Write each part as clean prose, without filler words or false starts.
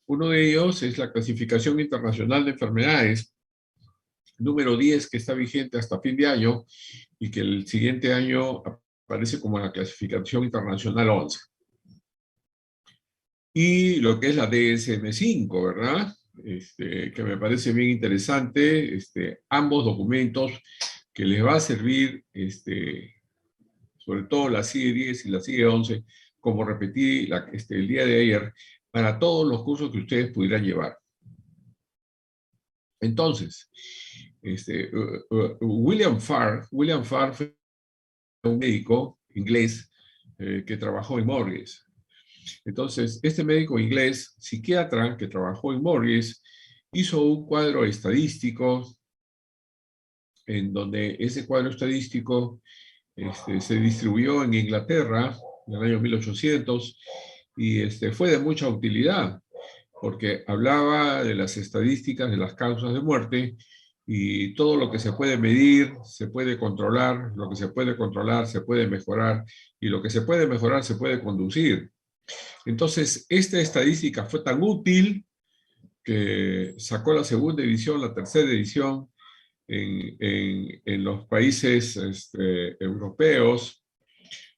Uno de ellos es la Clasificación Internacional de Enfermedades, número 10, que está vigente hasta fin de año y que el siguiente año aparece como la Clasificación Internacional 11. Y lo que es la DSM-5, ¿verdad? Que me parece bien interesante, ambos documentos que les va a servir, sobre todo la CIE 10 y la CIE 11, como repetí el día de ayer, para todos los cursos que ustedes pudieran llevar. Entonces, William Farr fue un médico inglés que trabajó en Morris. Entonces, este médico inglés, psiquiatra que trabajó en Morris, hizo un cuadro estadístico en donde ese cuadro estadístico se distribuyó en Inglaterra en el año 1800 y fue de mucha utilidad porque hablaba de las estadísticas de las causas de muerte y todo lo que se puede medir, se puede controlar, lo que se puede controlar, se puede mejorar y lo que se puede mejorar, se puede conducir. Entonces, esta estadística fue tan útil que sacó la segunda edición, la tercera edición en los países europeos,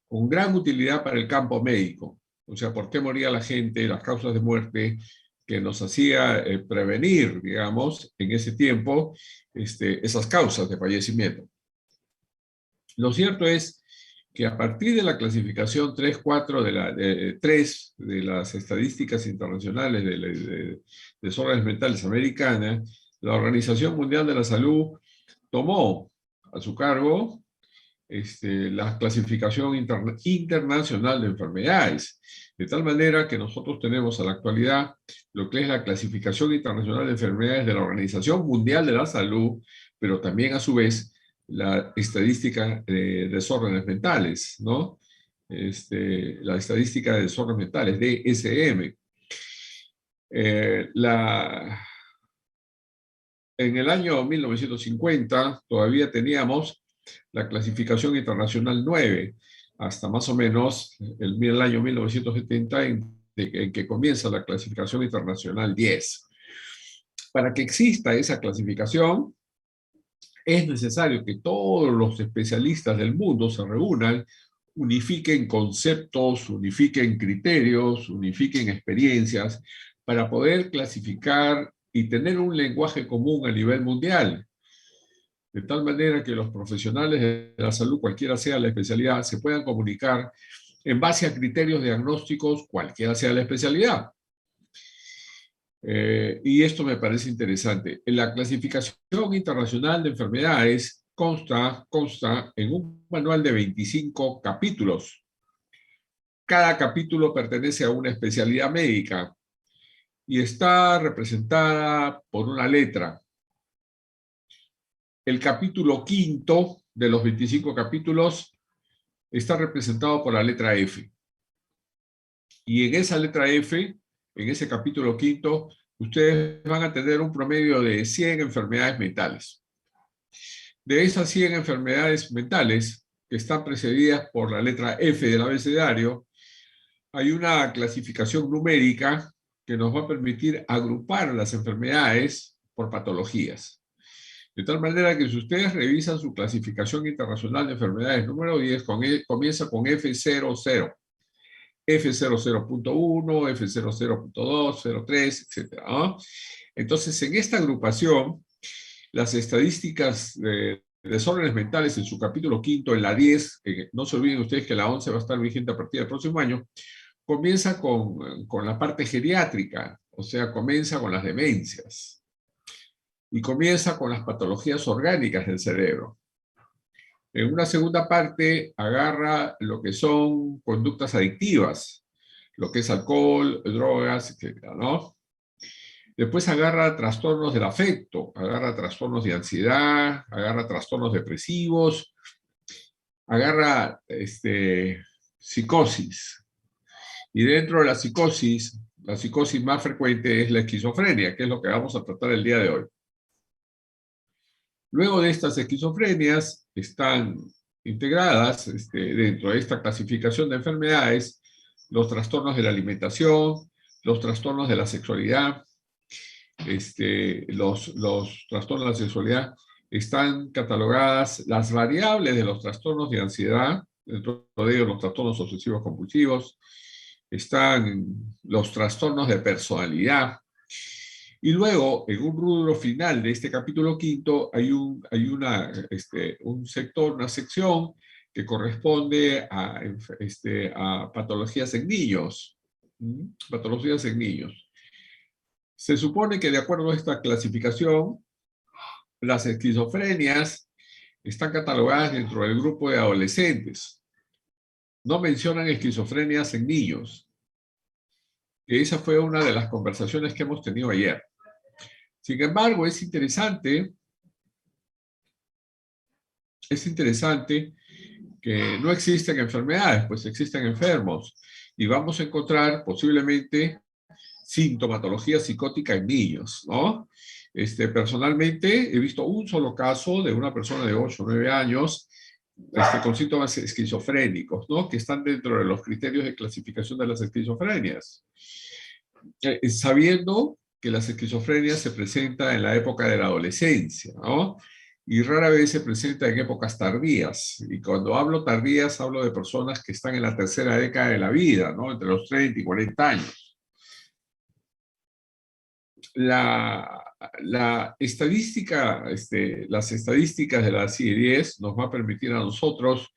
con gran utilidad para el campo médico. O sea, ¿por qué moría la gente? Las causas de muerte que nos hacía prevenir, digamos, en ese tiempo, esas causas de fallecimiento. Lo cierto es que a partir de la clasificación 3-4 de las estadísticas internacionales de desórdenes mentales americanas, la Organización Mundial de la Salud tomó a su cargo la clasificación internacional de enfermedades, de tal manera que nosotros tenemos a la actualidad lo que es la clasificación internacional de enfermedades de la Organización Mundial de la Salud, pero también a su vez la estadística de desórdenes mentales, ¿no? La estadística de desórdenes mentales, DSM. En el año 1950 todavía teníamos la clasificación internacional 9, hasta más o menos el año 1970 en que comienza la clasificación internacional 10. Para que exista esa clasificación, es necesario que todos los especialistas del mundo se reúnan, unifiquen conceptos, unifiquen criterios, unifiquen experiencias, para poder clasificar y tener un lenguaje común a nivel mundial. De tal manera que los profesionales de la salud, cualquiera sea la especialidad, se puedan comunicar en base a criterios diagnósticos, cualquiera sea la especialidad. Y esto me parece interesante. La clasificación internacional de enfermedades consta en un manual de 25 capítulos. Cada capítulo pertenece a una especialidad médica y está representada por una letra. El capítulo 5 de los 25 capítulos está representado por la letra F. Y en esa letra F, en ese capítulo 5, ustedes van a tener un promedio de 100 enfermedades mentales. De esas 100 enfermedades mentales, que están precedidas por la letra F del abecedario, hay una clasificación numérica que nos va a permitir agrupar las enfermedades por patologías. De tal manera que si ustedes revisan su clasificación internacional de enfermedades número 10, comienza con F00, F00.1, F00.2, 03, etc. ¿no? Entonces, en esta agrupación, las estadísticas de desórdenes mentales en su capítulo 5, en la 10, no se olviden ustedes que la 11 va a estar vigente a partir del próximo año, comienza con la parte geriátrica, o sea, comienza con las demencias. Y comienza con las patologías orgánicas del cerebro. En una segunda parte agarra lo que son conductas adictivas, lo que es alcohol, drogas, etc., ¿no? Después agarra trastornos del afecto, agarra trastornos de ansiedad, agarra trastornos depresivos, agarra psicosis. Y dentro de la psicosis más frecuente es la esquizofrenia, que es lo que vamos a tratar el día de hoy. Luego de estas esquizofrenias están integradas dentro de esta clasificación de enfermedades los trastornos de la alimentación, los trastornos de la sexualidad. Los trastornos de la sexualidad están catalogadas las variables de los trastornos de ansiedad, dentro de ellos los trastornos obsesivos compulsivos, están los trastornos de personalidad. Y luego, en un rubro final de este capítulo quinto, hay un sector, una sección que corresponde a patologías en niños. Patologías en niños. Se supone que de acuerdo a esta clasificación, las esquizofrenias están catalogadas dentro del grupo de adolescentes. No mencionan esquizofrenias en niños. Y esa fue una de las conversaciones que hemos tenido ayer. Sin embargo, es interesante que no existen enfermedades, pues existen enfermos. Y vamos a encontrar posiblemente sintomatología psicótica en niños, ¿no? Personalmente he visto un solo caso de una persona de 8 o 9 años con síntomas esquizofrénicos, ¿no? Que están dentro de los criterios de clasificación de las esquizofrenias. Sabiendo que las esquizofrenias se presentan en la época de la adolescencia, ¿no? Y rara vez se presenta en épocas tardías. Y cuando hablo tardías, hablo de personas que están en la tercera década de la vida, ¿no? Entre los 30 y 40 años. La estadística, las estadísticas de la CIE-10 nos va a permitir a nosotros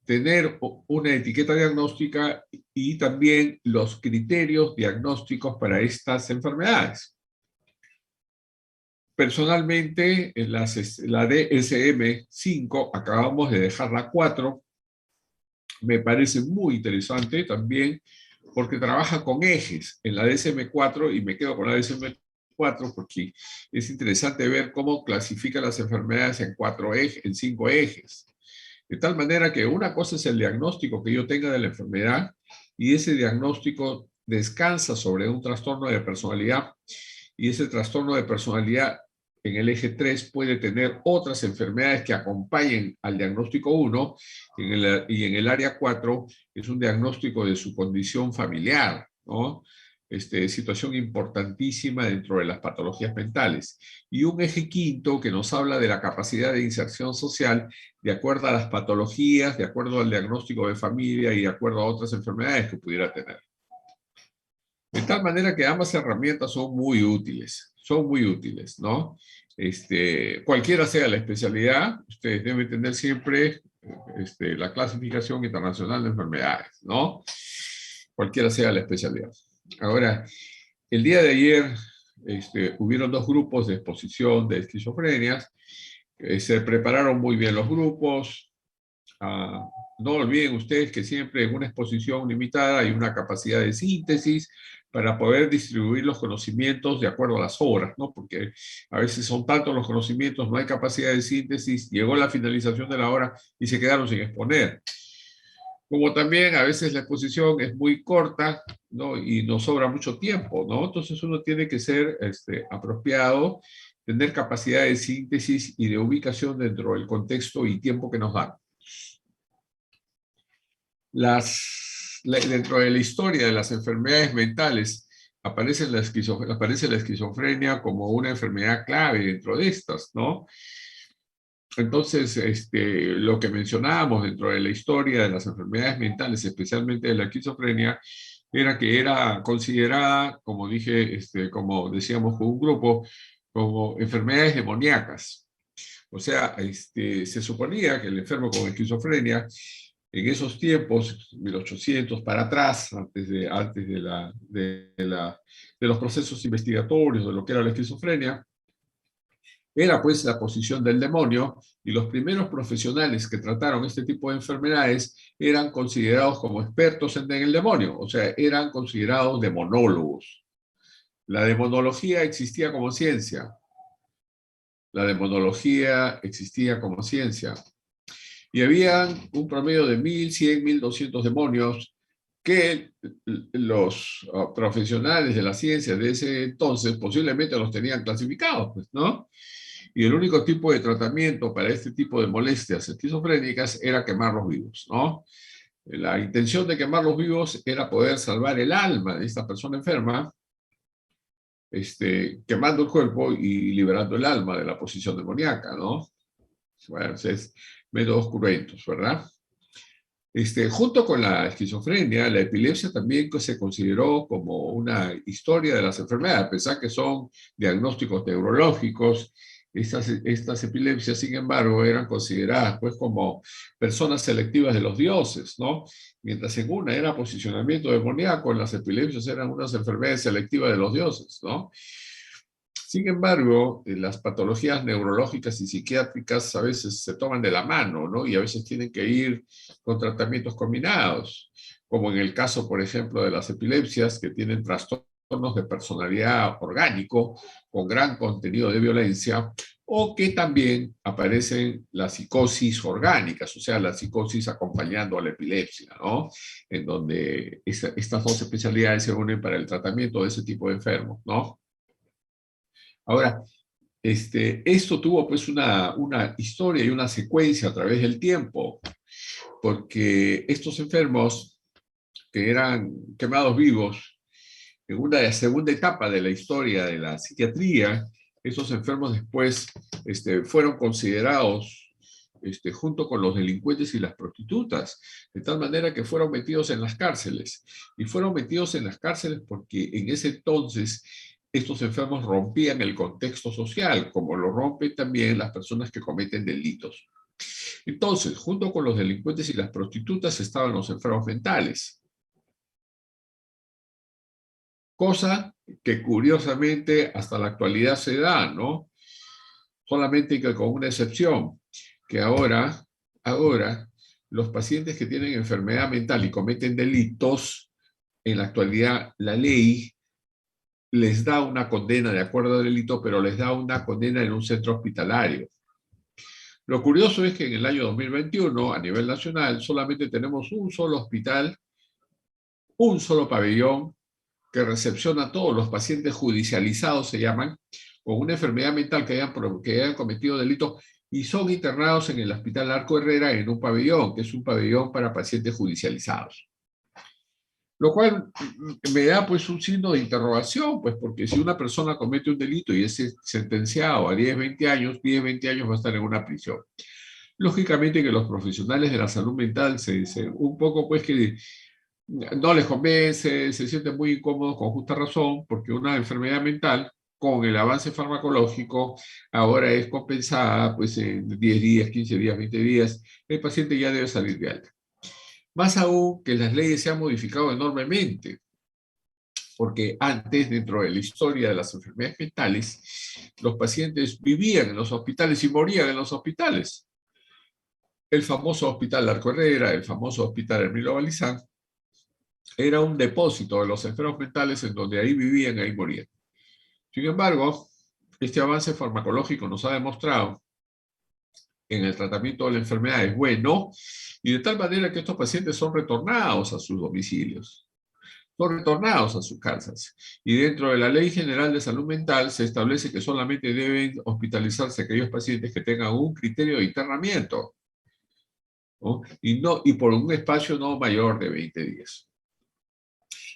tener una etiqueta diagnóstica y también los criterios diagnósticos para estas enfermedades. Personalmente, la DSM-5, acabamos de dejar la 4, me parece muy interesante también porque trabaja con ejes en la DSM-4 y me quedo con la DSM-4 porque es interesante ver cómo clasifica las enfermedades en 5 ejes. De tal manera que una cosa es el diagnóstico que yo tenga de la enfermedad y ese diagnóstico descansa sobre un trastorno de personalidad y ese trastorno de personalidad en el eje 3 puede tener otras enfermedades que acompañen al diagnóstico 1 y en el área 4 es un diagnóstico de su condición familiar, ¿no? Situación importantísima dentro de las patologías mentales. Y un eje quinto que nos habla de la capacidad de inserción social de acuerdo a las patologías, de acuerdo al diagnóstico de familia y de acuerdo a otras enfermedades que pudiera tener. De tal manera que ambas herramientas son muy útiles, ¿no? Cualquiera sea la especialidad, ustedes deben tener siempre la clasificación internacional de enfermedades, ¿no? Cualquiera sea la especialidad. Ahora, el día de ayer hubieron 2 grupos de exposición de esquizofrenias. Se prepararon muy bien los grupos. No olviden ustedes que siempre en una exposición limitada hay una capacidad de síntesis para poder distribuir los conocimientos de acuerdo a las horas, ¿no? Porque a veces son tantos los conocimientos, no hay capacidad de síntesis, llegó la finalización de la hora y se quedaron sin exponer. Como también a veces la exposición es muy corta, ¿no? Y nos sobra mucho tiempo, ¿no? Entonces uno tiene que ser apropiado, tener capacidad de síntesis y de ubicación dentro del contexto y tiempo que nos dan. Dentro de la historia de las enfermedades mentales aparece la esquizofrenia como una enfermedad clave dentro de estas, ¿no? Entonces, lo que mencionábamos dentro de la historia de las enfermedades mentales, especialmente de la esquizofrenia, era que era considerada, como dije, como decíamos con un grupo, como enfermedades demoníacas. O sea, se suponía que el enfermo con esquizofrenia en esos tiempos, 1800 para atrás, antes de los procesos investigatorios de lo que era la esquizofrenia, era pues la posición del demonio, y los primeros profesionales que trataron este tipo de enfermedades eran considerados como expertos en el demonio, o sea, eran considerados demonólogos. La demonología existía como ciencia. La demonología existía como ciencia. Y había un promedio de 1.100, 1.200 demonios que los profesionales de la ciencia de ese entonces posiblemente los tenían clasificados, pues, ¿no? Y el único tipo de tratamiento para este tipo de molestias esquizofrénicas era quemarlos vivos, ¿no? La intención de quemarlos vivos era poder salvar el alma de esta persona enferma, quemando el cuerpo y liberando el alma de la posición demoníaca, ¿no? Bueno, es métodos cruentos, ¿verdad? Junto con la esquizofrenia, la epilepsia también se consideró como una historia de las enfermedades, a pesar que son diagnósticos neurológicos. Estas epilepsias, sin embargo, eran consideradas pues como personas selectivas de los dioses, ¿no? Mientras en una era posicionamiento demoníaco, en las epilepsias eran unas enfermedades selectivas de los dioses, ¿no? Sin embargo, las patologías neurológicas y psiquiátricas a veces se toman de la mano, ¿no? Y a veces tienen que ir con tratamientos combinados, como en el caso, por ejemplo, de las epilepsias que tienen trastornos de personalidad orgánico con gran contenido de violencia, o que también aparecen las psicosis orgánicas, o sea, la psicosis acompañando a la epilepsia, ¿no? En donde estas dos especialidades se unen para el tratamiento de ese tipo de enfermos, ¿no? Ahora, esto tuvo pues una historia y una secuencia a través del tiempo, porque estos enfermos que eran quemados vivos, en una segunda etapa de la historia de la psiquiatría, esos enfermos después fueron considerados junto con los delincuentes y las prostitutas, de tal manera que fueron metidos en las cárceles. Y fueron metidos en las cárceles porque en ese entonces estos enfermos rompían el contexto social, como lo rompen también las personas que cometen delitos. Entonces, junto con los delincuentes y las prostitutas estaban los enfermos mentales, cosa que curiosamente hasta la actualidad se da, ¿no? Solamente que con una excepción, que ahora los pacientes que tienen enfermedad mental y cometen delitos, en la actualidad la ley les da una condena de acuerdo al delito, pero les da una condena en un centro hospitalario. Lo curioso es que en el año 2021, a nivel nacional, solamente tenemos un solo hospital, un solo pabellón que recepciona a todos los pacientes judicializados, se llaman, con una enfermedad mental que hayan cometido delitos y son internados en el Hospital Arco Herrera en un pabellón, que es un pabellón para pacientes judicializados. Lo cual me da pues un signo de interrogación, pues porque si una persona comete un delito y es sentenciado a 10, 20 años, 10, 20 años va a estar en una prisión. Lógicamente que los profesionales de la salud mental se dicen un poco pues que no les convence, se sienten muy incómodos con justa razón, porque una enfermedad mental con el avance farmacológico ahora es compensada pues en 10 días, 15 días, 20 días, el paciente ya debe salir de alta. Más aún que las leyes se han modificado enormemente, porque antes, dentro de la historia de las enfermedades mentales, los pacientes vivían en los hospitales y morían en los hospitales. El famoso Hospital Arco Herrera, el famoso Hospital Hermilo Balizán, era un depósito de los enfermos mentales en donde ahí vivían, ahí morían. Sin embargo, este avance farmacológico nos ha demostrado en el tratamiento de la enfermedad es bueno y de tal manera que estos pacientes son retornados a sus domicilios, son retornados a sus casas. Y dentro de la Ley General de Salud Mental se establece que solamente deben hospitalizarse aquellos pacientes que tengan un criterio de internamiento, ¿no? Y por un espacio no mayor de 20 días.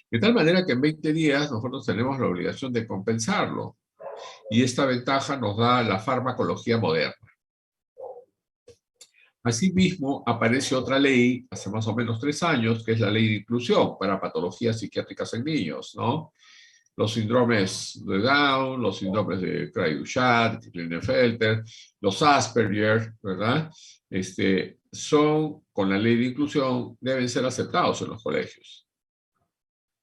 De tal manera que en 20 días nosotros tenemos la obligación de compensarlo. Y esta ventaja nos da la farmacología moderna. Asimismo, aparece otra ley hace más o menos 3 años, que es la ley de inclusión para patologías psiquiátricas en niños, ¿no? Los síndromes de Down, los síndromes de Creutzfeldt, Klinefelter, los Asperger, ¿verdad? Son, con la ley de inclusión, deben ser aceptados en los colegios.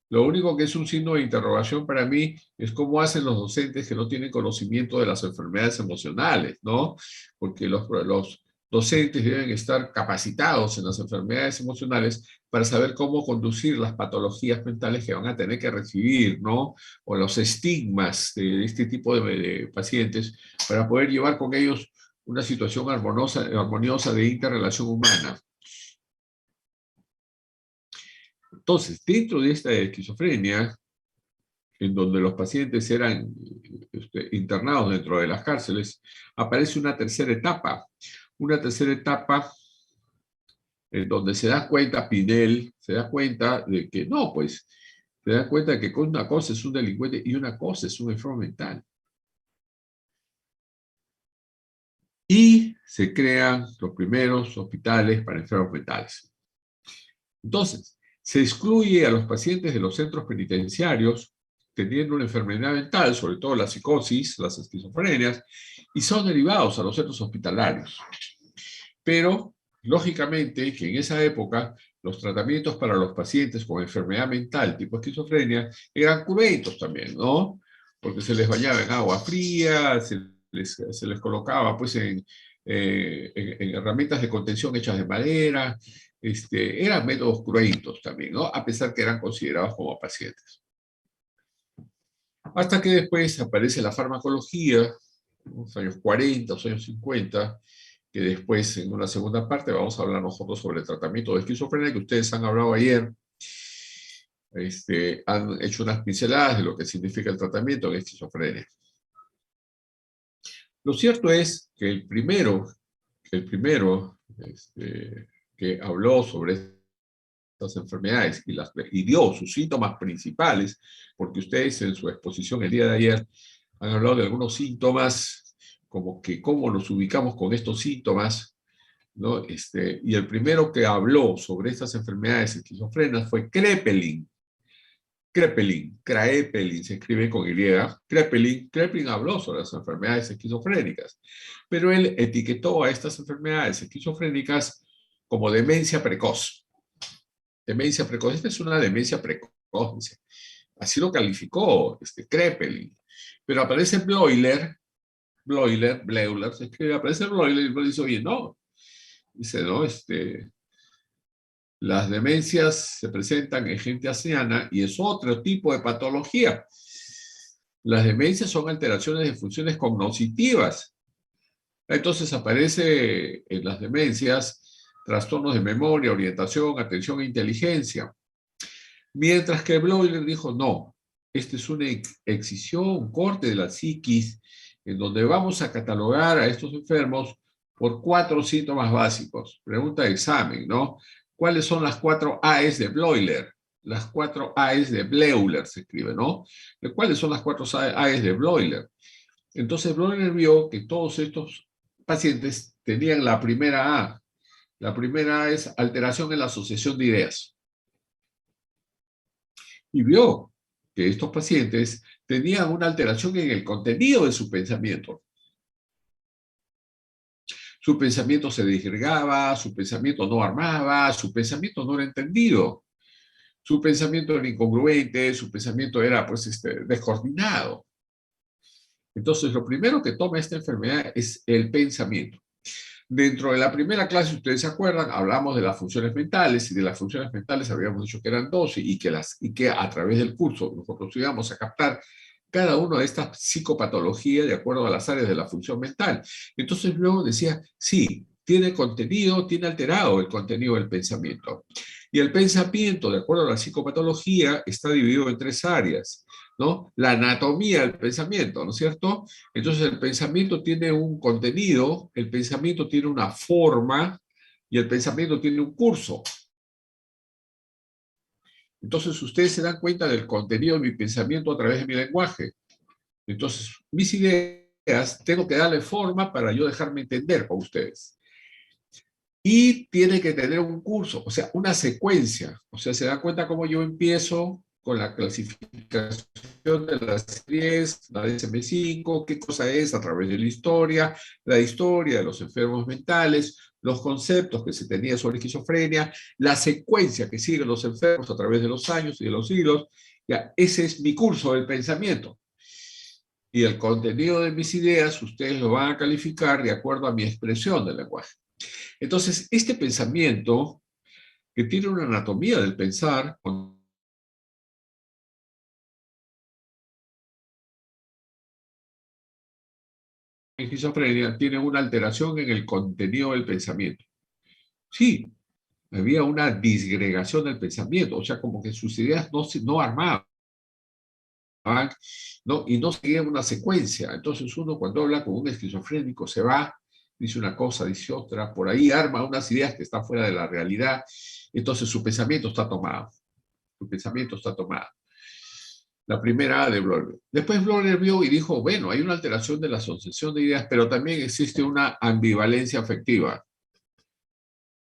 Lo único que es un signo de interrogación para mí es cómo hacen los docentes que no tienen conocimiento de las enfermedades emocionales, ¿no? Porque los docentes deben estar capacitados en las enfermedades emocionales para saber cómo conducir las patologías mentales que van a tener que recibir, ¿no? O los estigmas de este tipo de pacientes para poder llevar con ellos una situación armoniosa de interrelación humana. Entonces, dentro de esta esquizofrenia, en donde los pacientes eran internados dentro de las cárceles, aparece una tercera etapa en donde se da cuenta, Pinel, se da cuenta de que no, pues, se da cuenta de que una cosa es un delincuente y una cosa es un enfermo mental. Y se crean los primeros hospitales para enfermos mentales. Entonces, se excluye a los pacientes de los centros penitenciarios teniendo una enfermedad mental, sobre todo la psicosis, las esquizofrenias, y son derivados a los centros hospitalarios. Pero, lógicamente, que en esa época los tratamientos para los pacientes con enfermedad mental tipo esquizofrenia eran cruentos también, ¿no? Porque se les bañaba en agua fría, se les colocaba pues en herramientas de contención hechas de madera, eran métodos cruentos también, ¿no? A pesar que eran considerados como pacientes. Hasta que después aparece la farmacología, en los años 40, los años 50, que después en una segunda parte vamos a hablar nosotros sobre el tratamiento de esquizofrenia, que ustedes han hablado ayer. Han hecho unas pinceladas de lo que significa el tratamiento de esquizofrenia. Lo cierto es que el primero que habló sobre estas enfermedades y dio sus síntomas principales, porque ustedes en su exposición el día de ayer han hablado de algunos síntomas, como que cómo nos ubicamos con estos síntomas, ¿no? Y el primero que habló sobre estas enfermedades esquizofrénicas fue Kraepelin. Kraepelin se escribe con Y. Kraepelin habló sobre las enfermedades esquizofrénicas, pero él etiquetó a estas enfermedades esquizofrénicas como demencia precoz. Demencia precoz, esta es una demencia precoz, dice. Así lo calificó Kraepelin. Pero aparece Bleuler, se escribe, aparece Bleuler y dice, oye, no. Dice, no, las demencias se presentan en gente anciana y es otro tipo de patología. Las demencias son alteraciones de funciones cognitivas. Entonces aparece en las demencias trastornos de memoria, orientación, atención e inteligencia. Mientras que Bleuler dijo, no, esta es una excisión, un corte de la psiquis, en donde vamos a catalogar a estos enfermos por 4 síntomas básicos. Pregunta de examen, ¿no? ¿Cuáles son las 4 AES de Bleuler? Las 4 AES de Bleuler se escribe, ¿no? ¿Cuáles son las 4 AES de Bleuler? Entonces Bleuler vio que todos estos pacientes tenían la primera A. La primera A es alteración en la asociación de ideas. Y vio que estos pacientes tenían una alteración en el contenido de su pensamiento. Su pensamiento se disgregaba, su pensamiento no armaba, su pensamiento no era entendido, su pensamiento era incongruente, su pensamiento era pues, descoordinado. Entonces, lo primero que toma esta enfermedad es el pensamiento. Dentro de la primera clase, ustedes se acuerdan, hablamos de las funciones mentales, y de las funciones mentales habíamos dicho que eran 12 y que a través del curso nosotros íbamos a captar cada una de estas psicopatologías de acuerdo a las áreas de la función mental. Entonces luego decía, sí, tiene contenido, tiene alterado el contenido del pensamiento. Y el pensamiento, de acuerdo a la psicopatología, está dividido en 3 áreas, ¿no? La anatomía del pensamiento, ¿no es cierto? Entonces el pensamiento tiene un contenido, el pensamiento tiene una forma y el pensamiento tiene un curso. Entonces ustedes se dan cuenta del contenido de mi pensamiento a través de mi lenguaje. Entonces mis ideas tengo que darle forma para yo dejarme entender con ustedes. Y tiene que tener un curso, o sea, una secuencia. O sea, se dan cuenta cómo yo empiezo con la clasificación de las series, la DSM-5, qué cosa es a través de la historia de los enfermos mentales, los conceptos que se tenía sobre esquizofrenia, la secuencia que siguen los enfermos a través de los años y de los siglos. Ya, ese es mi curso del pensamiento. Y el contenido de mis ideas, ustedes lo van a calificar de acuerdo a mi expresión del lenguaje. Entonces, este pensamiento, que tiene una anatomía del pensar, con esquizofrenia, tiene una alteración en el contenido del pensamiento. Sí, había una disgregación del pensamiento, o sea, como que sus ideas no armaban, ¿no? Y no seguían una secuencia. Entonces uno cuando habla con un esquizofrénico se va dice una cosa, dice otra, por ahí arma unas ideas que están fuera de la realidad, entonces su pensamiento está tomado. Su pensamiento está tomado. La primera A de Bloller. Después Bloller vio y dijo, bueno, hay una alteración de la asociación de ideas, pero también existe una ambivalencia afectiva.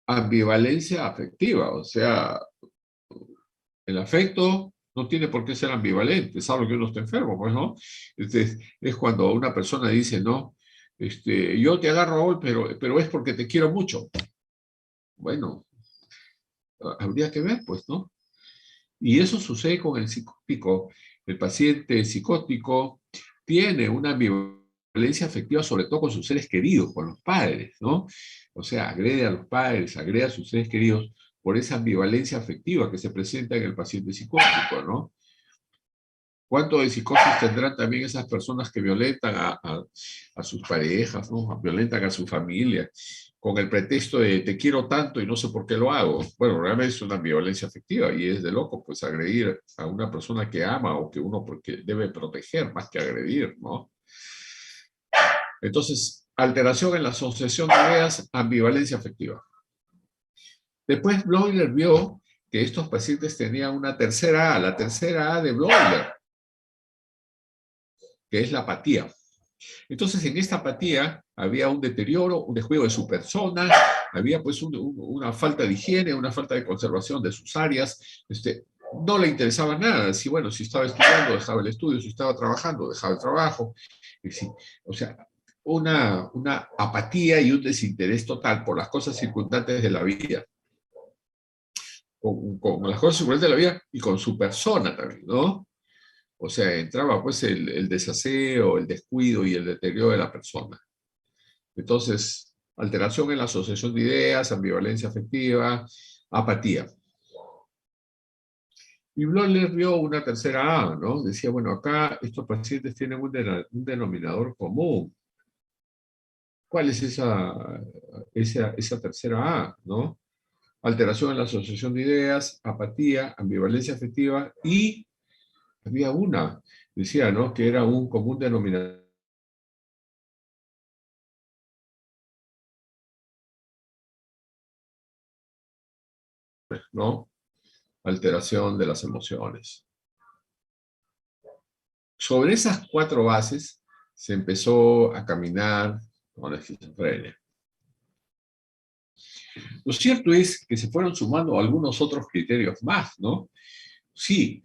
Ambivalencia afectiva, o sea, el afecto no tiene por qué ser ambivalente, salvo que uno esté enfermo, pues, ¿no? Es cuando una persona dice, no, yo te agarro hoy, pero es porque te quiero mucho. Bueno, habría que ver, pues, ¿no? Y eso sucede con el psicótico. El paciente psicótico tiene una ambivalencia afectiva, sobre todo con sus seres queridos, con los padres, ¿no? O sea, agrede a los padres, agrede a sus seres queridos por esa ambivalencia afectiva que se presenta en el paciente psicótico, ¿no? ¿Cuánto de psicosis tendrán también esas personas que violentan a sus parejas, ¿no? Violentan a su familia, con el pretexto de te quiero tanto y no sé por qué lo hago? Bueno, realmente es una violencia afectiva y es de loco, pues agredir a una persona que ama o que uno porque debe proteger más que agredir, ¿no? Entonces, alteración en la asociación de ideas, ambivalencia afectiva. Después Bloiler vio que estos pacientes tenían una tercera A, la tercera A de Bloiler, que es la apatía. Entonces, en esta apatía había un deterioro, un descuido de su persona, había pues una falta de higiene, una falta de conservación de sus áreas, no le interesaba nada, si bueno, si estaba estudiando, dejaba el estudio, si estaba trabajando, dejaba el trabajo, o sea, una apatía y un desinterés total por las cosas circunstantes de la vida, con las cosas circunstantes de la vida y con su persona también, ¿no? O sea, entraba pues el desaseo, el descuido y el deterioro de la persona. Entonces, alteración en la asociación de ideas, ambivalencia afectiva, apatía. Y Bloller vio una tercera A, ¿no? Decía, bueno, acá estos pacientes tienen un denominador común. ¿Cuál es esa tercera A, ¿no? Alteración en la asociación de ideas, apatía, ambivalencia afectiva y había una, decía, ¿no? Que era un común denominador, ¿no? Alteración de las emociones. Sobre esas 4 bases se empezó a caminar con la esquizofrenia. Lo cierto es que se fueron sumando algunos otros criterios más, ¿no? Sí,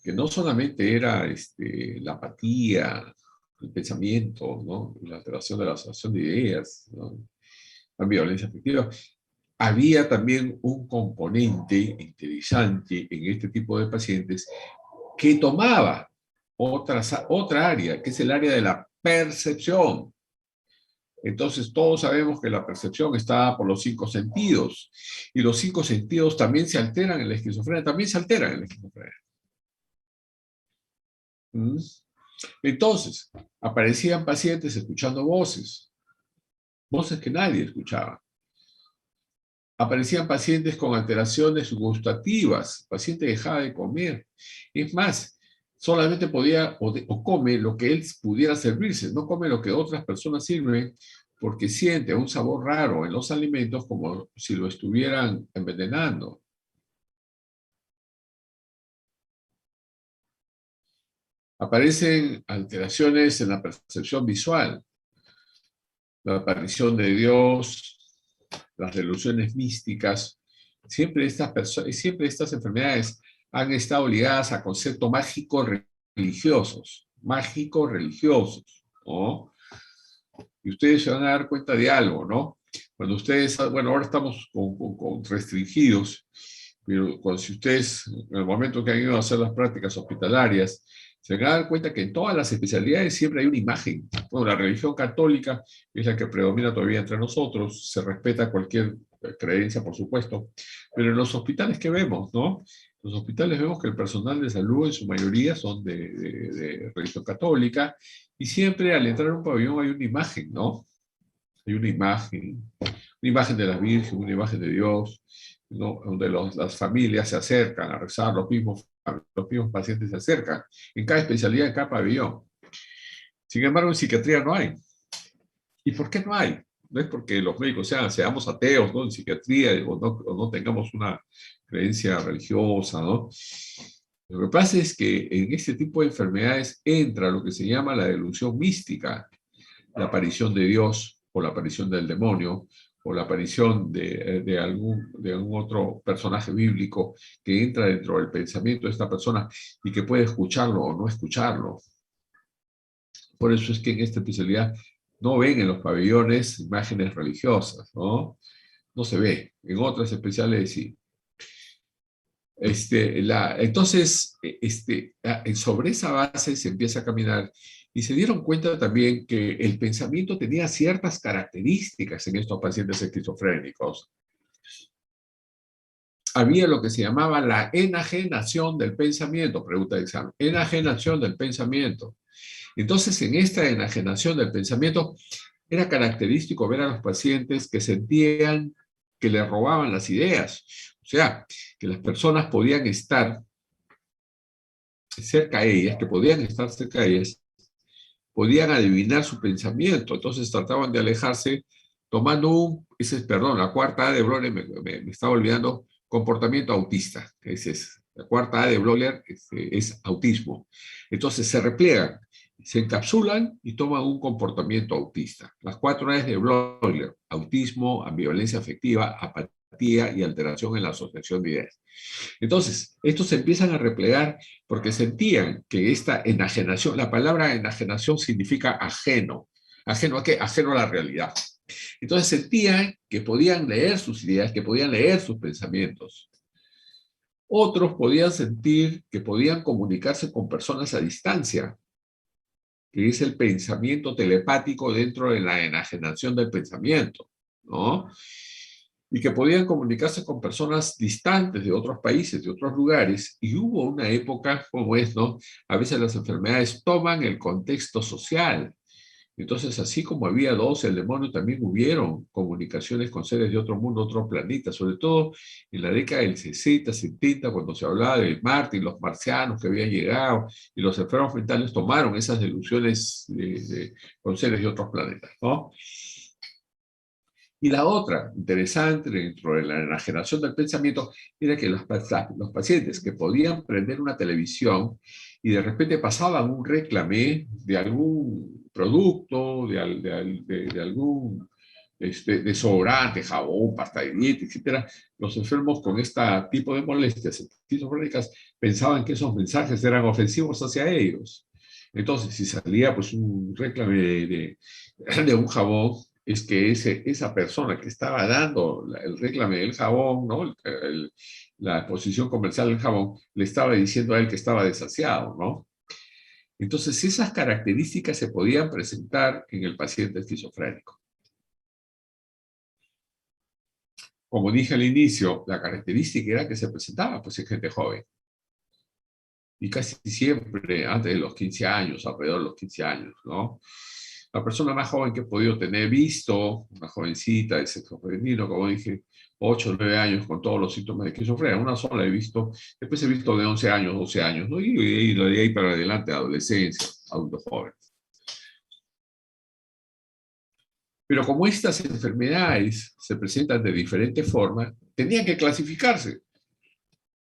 que no solamente era la apatía, el pensamiento, ¿no? La alteración de la asociación de ideas, ¿no? La violencia afectiva. Había también un componente interesante en este tipo de pacientes que tomaba otra área, que es el área de la percepción. Entonces, todos sabemos que la percepción está por los 5 sentidos, y los 5 sentidos también se alteran en la esquizofrenia, también se alteran en la esquizofrenia. Entonces, aparecían pacientes escuchando voces, voces que nadie escuchaba. Aparecían pacientes con alteraciones gustativas, el paciente dejaba de comer. Es más, solamente podía o come lo que él pudiera servirse, no come lo que otras personas sirven, porque siente un sabor raro en los alimentos como si lo estuvieran envenenando. Aparecen alteraciones en la percepción visual, la aparición de Dios, las delusiones místicas. Siempre estas enfermedades han estado ligadas a conceptos mágicos religiosos, ¿no? Y ustedes se van a dar cuenta de algo, ¿no? Cuando ustedes, bueno, ahora estamos con restringidos, pero si ustedes, en el momento que han ido a hacer las prácticas hospitalarias, se van a dar cuenta que en todas las especialidades siempre hay una imagen. Bueno, la religión católica es la que predomina todavía entre nosotros, se respeta cualquier creencia, por supuesto, pero en los hospitales que vemos, ¿no? Los hospitales vemos que el personal de salud en su mayoría son de religión católica, y siempre al entrar a un pabellón hay una imagen, ¿no? Hay una imagen de la Virgen, una imagen de Dios, ¿no? Donde las familias se acercan a rezar, los mismos pacientes se acercan, en cada especialidad, en cada pabellón. Sin embargo, en psiquiatría no hay. ¿Y por qué no hay? no es porque los médicos seamos ateos, ¿no? En psiquiatría o no tengamos una creencia religiosa, ¿no? Lo que pasa es que en este tipo de enfermedades entra lo que se llama la delusión mística, la aparición de Dios o la aparición del demonio o la aparición de algún otro personaje bíblico que entra dentro del pensamiento de esta persona y que puede escucharlo o no escucharlo. Por eso es que en esta especialidad no ven en los pabellones imágenes religiosas, ¿no? No se ve. En otras especialidades sí. Entonces, sobre esa base se empieza a caminar y se dieron cuenta también que el pensamiento tenía ciertas características en estos pacientes esquizofrénicos. Había lo que se llamaba la enajenación del pensamiento, pregunta de examen, enajenación del pensamiento. Entonces, en esta enajenación del pensamiento, era característico ver a los pacientes que sentían que les robaban las ideas. O sea, que las personas podían estar cerca de ellas, que podían estar cerca de ellas, podían adivinar su pensamiento. Entonces trataban de alejarse tomando la cuarta A de Bloller, me estaba olvidando, comportamiento autista. La cuarta A de Bloller es autismo. Entonces se repliegan, se encapsulan y toman un comportamiento autista. Las 4 A's de Bloller: autismo, ambivalencia afectiva, apatía y alteración en la asociación de ideas. Entonces, estos se empiezan a replegar porque sentían que esta enajenación, la palabra enajenación significa ajeno. ¿Ajeno a qué? Ajeno a la realidad. Entonces sentían que podían leer sus ideas, que podían leer sus pensamientos. Otros podían sentir que podían comunicarse con personas a distancia, que es el pensamiento telepático dentro de la enajenación del pensamiento, ¿no? Y que podían comunicarse con personas distantes de otros países, de otros lugares, y hubo una época como es, ¿no? A veces las enfermedades toman el contexto social. Entonces, así como había dos, el demonio, también hubieron comunicaciones con seres de otro mundo, otro planeta, sobre todo en la década del 60, 70, cuando se hablaba de Marte y los marcianos que habían llegado, y los enfermos mentales tomaron esas delusiones con seres de otros planetas, ¿no? Y la otra, interesante, dentro de la enajenación del pensamiento, era que los pacientes que podían prender una televisión y de repente pasaban un réclame de algún producto, de algún desodorante, jabón, pasta de dieta, etcétera, los enfermos con este tipo de molestias esquizofrénicas pensaban que esos mensajes eran ofensivos hacia ellos. Entonces, si salía pues un réclame de un jabón, es que esa persona que estaba dando el réclame del jabón, ¿no? La posición comercial del jabón, le estaba diciendo a él que estaba desasiado, ¿no? Entonces, esas características se podían presentar en el paciente esquizofrénico. Como dije al inicio, la característica era que se presentaba pues, en gente joven. Y casi siempre antes de los 15 años, alrededor de los 15 años, ¿no? La persona más joven que he podido tener visto, una jovencita de sexo femenino, como dije, 8 o 9 años con todos los síntomas de esquizofrenia, una sola he visto, después he visto de 11 años, 12 años, ¿no? Y de ahí para adelante, adolescencia, adultos jóvenes. Pero como estas enfermedades se presentan de diferente forma, tenían que clasificarse.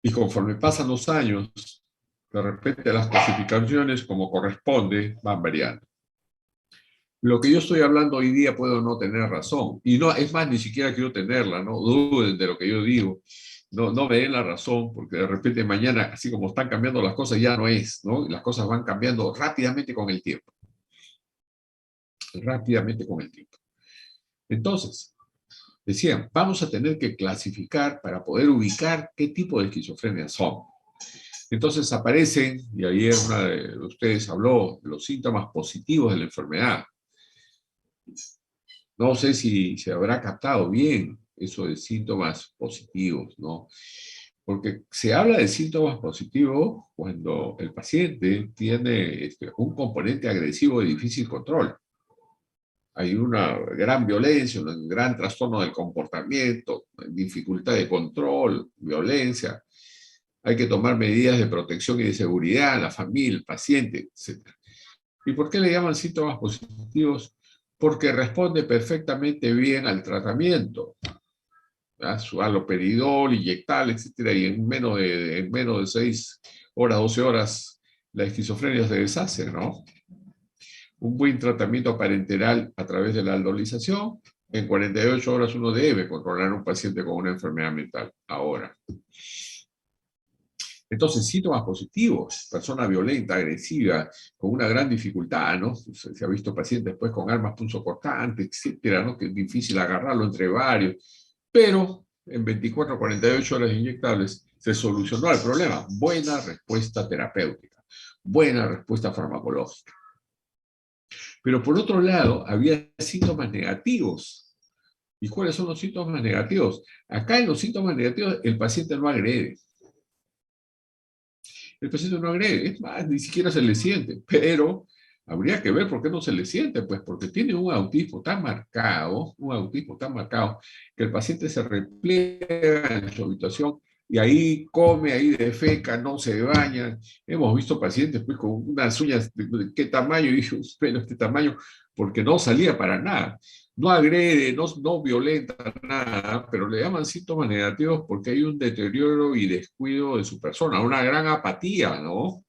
Y conforme pasan los años, de repente las clasificaciones, como corresponde, van variando. Lo que yo estoy hablando hoy día puedo no tener razón. Y no, es más, ni siquiera quiero tenerla, ¿no? Duden de lo que yo digo. No me den la razón, porque de repente mañana, así como están cambiando las cosas, ya no es, ¿no? Las cosas van cambiando rápidamente con el tiempo. Rápidamente con el tiempo. Entonces, decían, vamos a tener que clasificar para poder ubicar qué tipo de esquizofrenia son. Entonces aparecen, y ayer una de ustedes habló de los síntomas positivos de la enfermedad. No sé si se habrá captado bien eso de síntomas positivos, ¿no? Porque se habla de síntomas positivos cuando el paciente tiene un componente agresivo de difícil control. Hay una gran violencia, un gran trastorno del comportamiento, dificultad de control, violencia. Hay que tomar medidas de protección y de seguridad a la familia, el paciente, etc. ¿Y por qué le llaman síntomas positivos? porque responde perfectamente bien al tratamiento, ¿verdad? Su haloperidol, inyectable, etcétera, y en menos de 6 horas, 12 horas, la esquizofrenia se deshace, ¿no? Un buen tratamiento parenteral a través de la aldolización. En 48 horas uno debe controlar a un paciente con una enfermedad mental. Ahora, entonces, síntomas positivos, persona violenta, agresiva, con una gran dificultad, ¿no? Se ha visto pacientes después con armas punzocortantes, etcétera, ¿no? Que es difícil agarrarlo entre varios, pero en 24 a 48 horas inyectables se solucionó el problema. Buena respuesta terapéutica, buena respuesta farmacológica. Pero por otro lado, había síntomas negativos. ¿Y cuáles son los síntomas negativos? Acá en los síntomas negativos el paciente no agrede. El paciente no agrede, es más, ni siquiera se le siente, pero habría que ver por qué no se le siente, pues porque tiene un autismo tan marcado, que el paciente se repliega en su habitación y ahí come, ahí defeca, no se baña. Hemos visto pacientes pues con unas uñas de qué tamaño, y un pelo de este tamaño, porque no salía para nada. No agrede, no violenta nada, pero le llaman síntomas negativos porque hay un deterioro y descuido de su persona, una gran apatía, ¿no?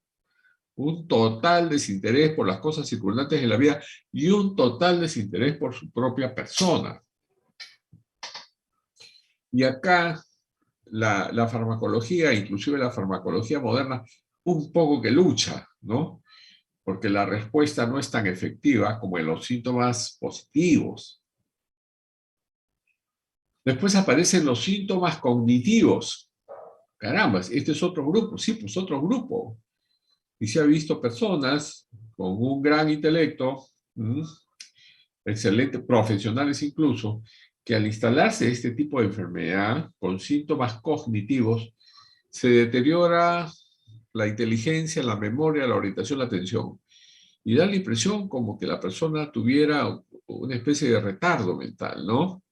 Un total desinterés por las cosas circundantes en la vida y un total desinterés por su propia persona. Y acá la farmacología, inclusive la farmacología moderna, un poco que lucha, ¿no? Porque la respuesta no es tan efectiva como en los síntomas positivos. Después aparecen los síntomas cognitivos. Caramba, este es otro grupo. Sí, pues otro grupo. Y se ha visto personas con un gran intelecto, excelentes profesionales incluso, que al instalarse este tipo de enfermedad con síntomas cognitivos, se deteriora la inteligencia, la memoria, la orientación, la atención. Y da la impresión como que la persona tuviera una especie de retardo mental, ¿no?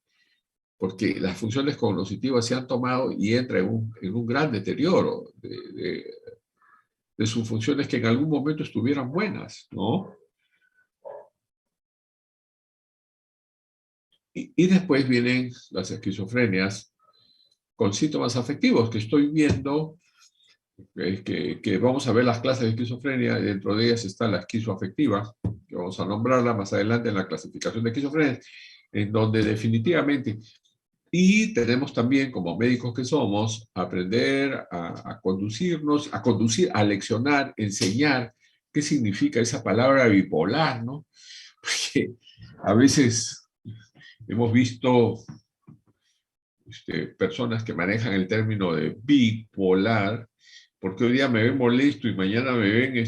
Porque las funciones cognitivas se han tomado y entra en un gran deterioro de sus funciones que en algún momento estuvieran buenas, ¿no? Y después vienen las esquizofrenias con síntomas afectivos que estoy viendo, que vamos a ver las clases de esquizofrenia, y dentro de ellas está la esquizoafectiva, que vamos a nombrarla más adelante en la clasificación de esquizofrenia, en donde definitivamente. Y tenemos también, como médicos que somos, aprender a conducirnos, a conducir, a leccionar, enseñar qué significa esa palabra bipolar, ¿no? Porque a veces hemos visto personas que manejan el término de bipolar, porque hoy día me ven molesto y mañana me ven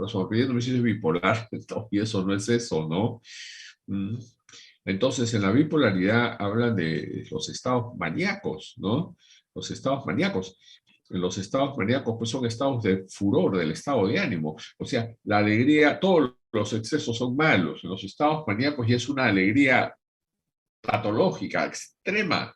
sonriendo, me dicen es bipolar, no, y eso no es eso, ¿no? Entonces, en la bipolaridad hablan de los estados maníacos, ¿no? Los estados maníacos. En los estados maníacos, pues son estados de furor, del estado de ánimo. O sea, la alegría, todos los excesos son malos. En los estados maníacos ya es una alegría patológica, extrema,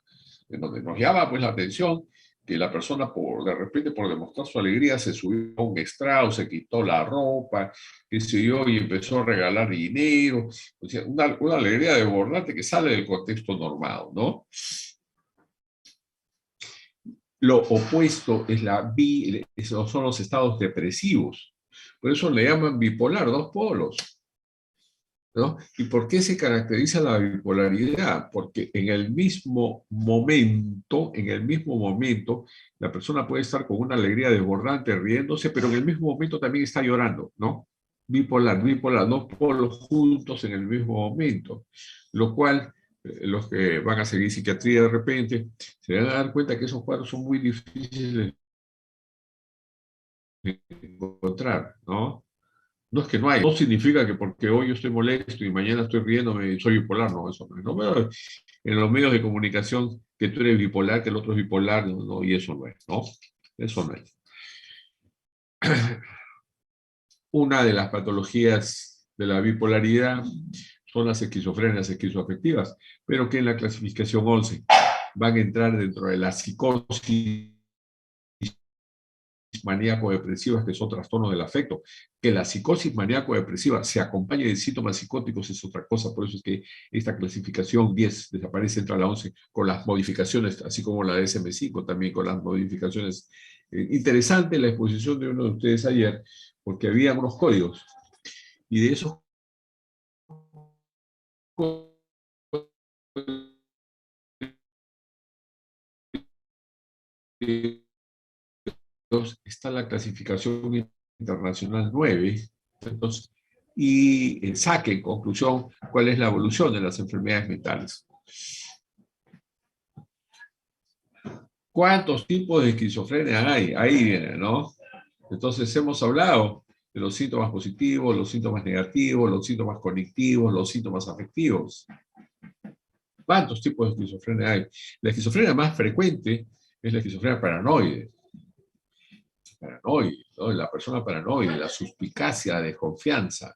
en donde nos llama pues la atención que la persona de repente por demostrar su alegría se subió a un estrado, se quitó la ropa, qué sé yo, y empezó a regalar dinero. O sea, una alegría desbordante que sale del contexto normado, ¿no? Lo opuesto es son los estados depresivos. Por eso le llaman bipolar, dos polos, ¿no? ¿Y por qué se caracteriza la bipolaridad? Porque en el mismo momento, la persona puede estar con una alegría desbordante, riéndose, pero en el mismo momento también está llorando, ¿no? Bipolar, dos polos juntos en el mismo momento, lo cual los que van a seguir psiquiatría de repente se van a dar cuenta que esos cuadros son muy difíciles de encontrar, ¿no? No es que no hay, no significa que porque hoy yo estoy molesto y mañana estoy riéndome y soy bipolar, no, eso no es. No veo en los medios de comunicación que tú eres bipolar, que el otro es bipolar, no, no, y eso no es, ¿no? Eso no es. Una de las patologías de la bipolaridad son las esquizofrenias esquizoafectivas, pero que en la clasificación 11 van a entrar dentro de la psicosis maníaco-depresivas, que son trastornos del afecto. Que la psicosis maníaco-depresiva se acompañe de síntomas psicóticos es otra cosa, por eso es que esta clasificación 10 desaparece, entra a la 11, con las modificaciones, así como la DSM-5 también con las modificaciones. Interesante la exposición de uno de ustedes ayer, porque había unos códigos, y de esos está la clasificación internacional 9, entonces, y saque en conclusión cuál es la evolución de las enfermedades mentales. ¿Cuántos tipos de esquizofrenia hay? Ahí viene, ¿no? Entonces hemos hablado de los síntomas positivos, los síntomas negativos, los síntomas cognitivos, los síntomas afectivos. ¿Cuántos tipos de esquizofrenia hay? La esquizofrenia más frecuente es la esquizofrenia paranoide. Paranoide, ¿no? La persona paranoide, la suspicacia, la desconfianza.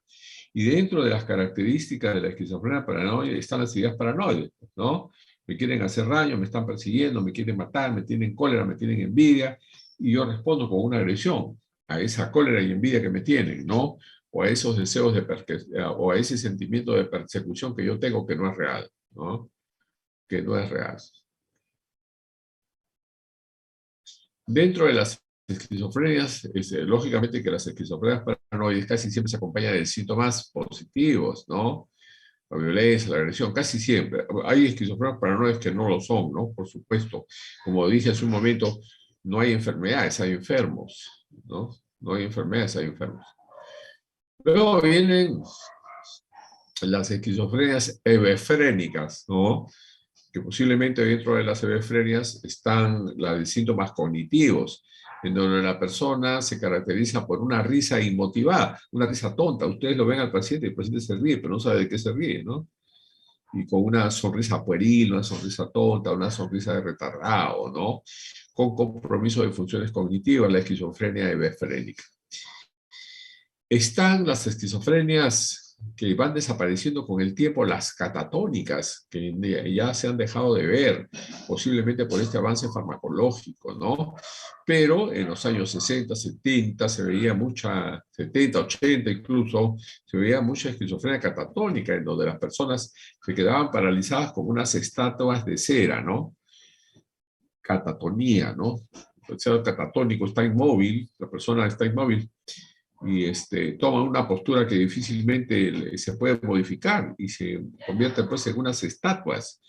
Y dentro de las características de la esquizofrenia paranoide están las ideas paranoides, ¿no? Me quieren hacer daño, me están persiguiendo, me quieren matar, me tienen cólera, me tienen envidia, y yo respondo con una agresión a esa cólera y envidia que me tienen, ¿no? O a esos deseos o a ese sentimiento de persecución que yo tengo que no es real, ¿no? Que no es real. Dentro de las esquizofrenias, lógicamente que las esquizofrenias paranoides casi siempre se acompañan de síntomas positivos, ¿no? La violencia, la agresión, casi siempre. Hay esquizofrenias paranoides que no lo son, ¿no? Por supuesto. Como dije hace un momento, no hay enfermedades, hay enfermos, ¿no? No hay enfermedades, hay enfermos. Luego vienen las esquizofrenias hebefrénicas, ¿no? Que posiblemente dentro de las hebefrenias están las de síntomas cognitivos, en donde la persona se caracteriza por una risa inmotivada, una risa tonta. Ustedes lo ven al paciente y el paciente se ríe, pero no sabe de qué se ríe, ¿no? Y con una sonrisa pueril, una sonrisa tonta, una sonrisa de retardado, ¿no? Con compromiso de funciones cognitivas, la esquizofrenia hebefrénica. Están las esquizofrenias que van desapareciendo con el tiempo, las catatónicas, que ya se han dejado de ver, posiblemente por este avance farmacológico, ¿no? Pero en los años 60, 70, se veía mucha, 70, 80 incluso, se veía mucha esquizofrenia catatónica, en donde las personas se quedaban paralizadas como unas estatuas de cera, ¿no? Catatonía, ¿no? El ser catatónico está inmóvil, la persona está inmóvil, y toman una postura que difícilmente se puede modificar y se convierten pues en unas estatuas.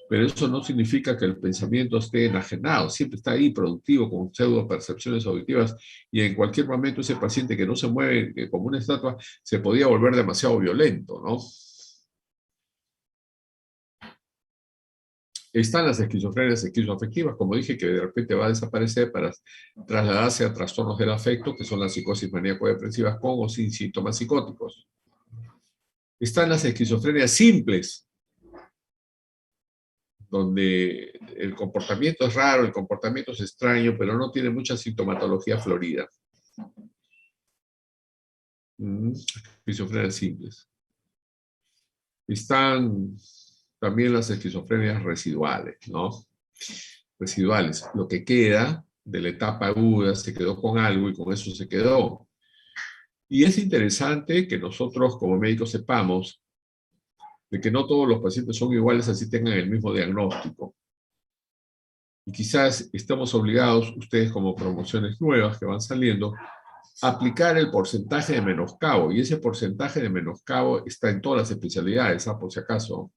Pero eso no significa que el pensamiento esté enajenado, siempre está ahí productivo con pseudo percepciones auditivas, y en cualquier momento ese paciente que no se mueve como una estatua se podía volver demasiado violento, ¿no? Están las esquizofrenias esquizoafectivas, como dije, que de repente va a desaparecer para trasladarse a trastornos del afecto, que son las psicosis maníaco-depresivas con o sin síntomas psicóticos. Están las esquizofrenias simples, donde el comportamiento es raro, el comportamiento es extraño, pero no tiene mucha sintomatología florida. Esquizofrenias simples. Están también las esquizofrenias residuales, ¿no? Residuales, lo que queda de la etapa aguda, se quedó con algo y con eso se quedó. Y es interesante que nosotros como médicos sepamos de que no todos los pacientes son iguales así tengan el mismo diagnóstico. Y quizás estamos obligados, ustedes como promociones nuevas que van saliendo, a aplicar el porcentaje de menoscabo. Y ese porcentaje de menoscabo está en todas las especialidades, por si acaso,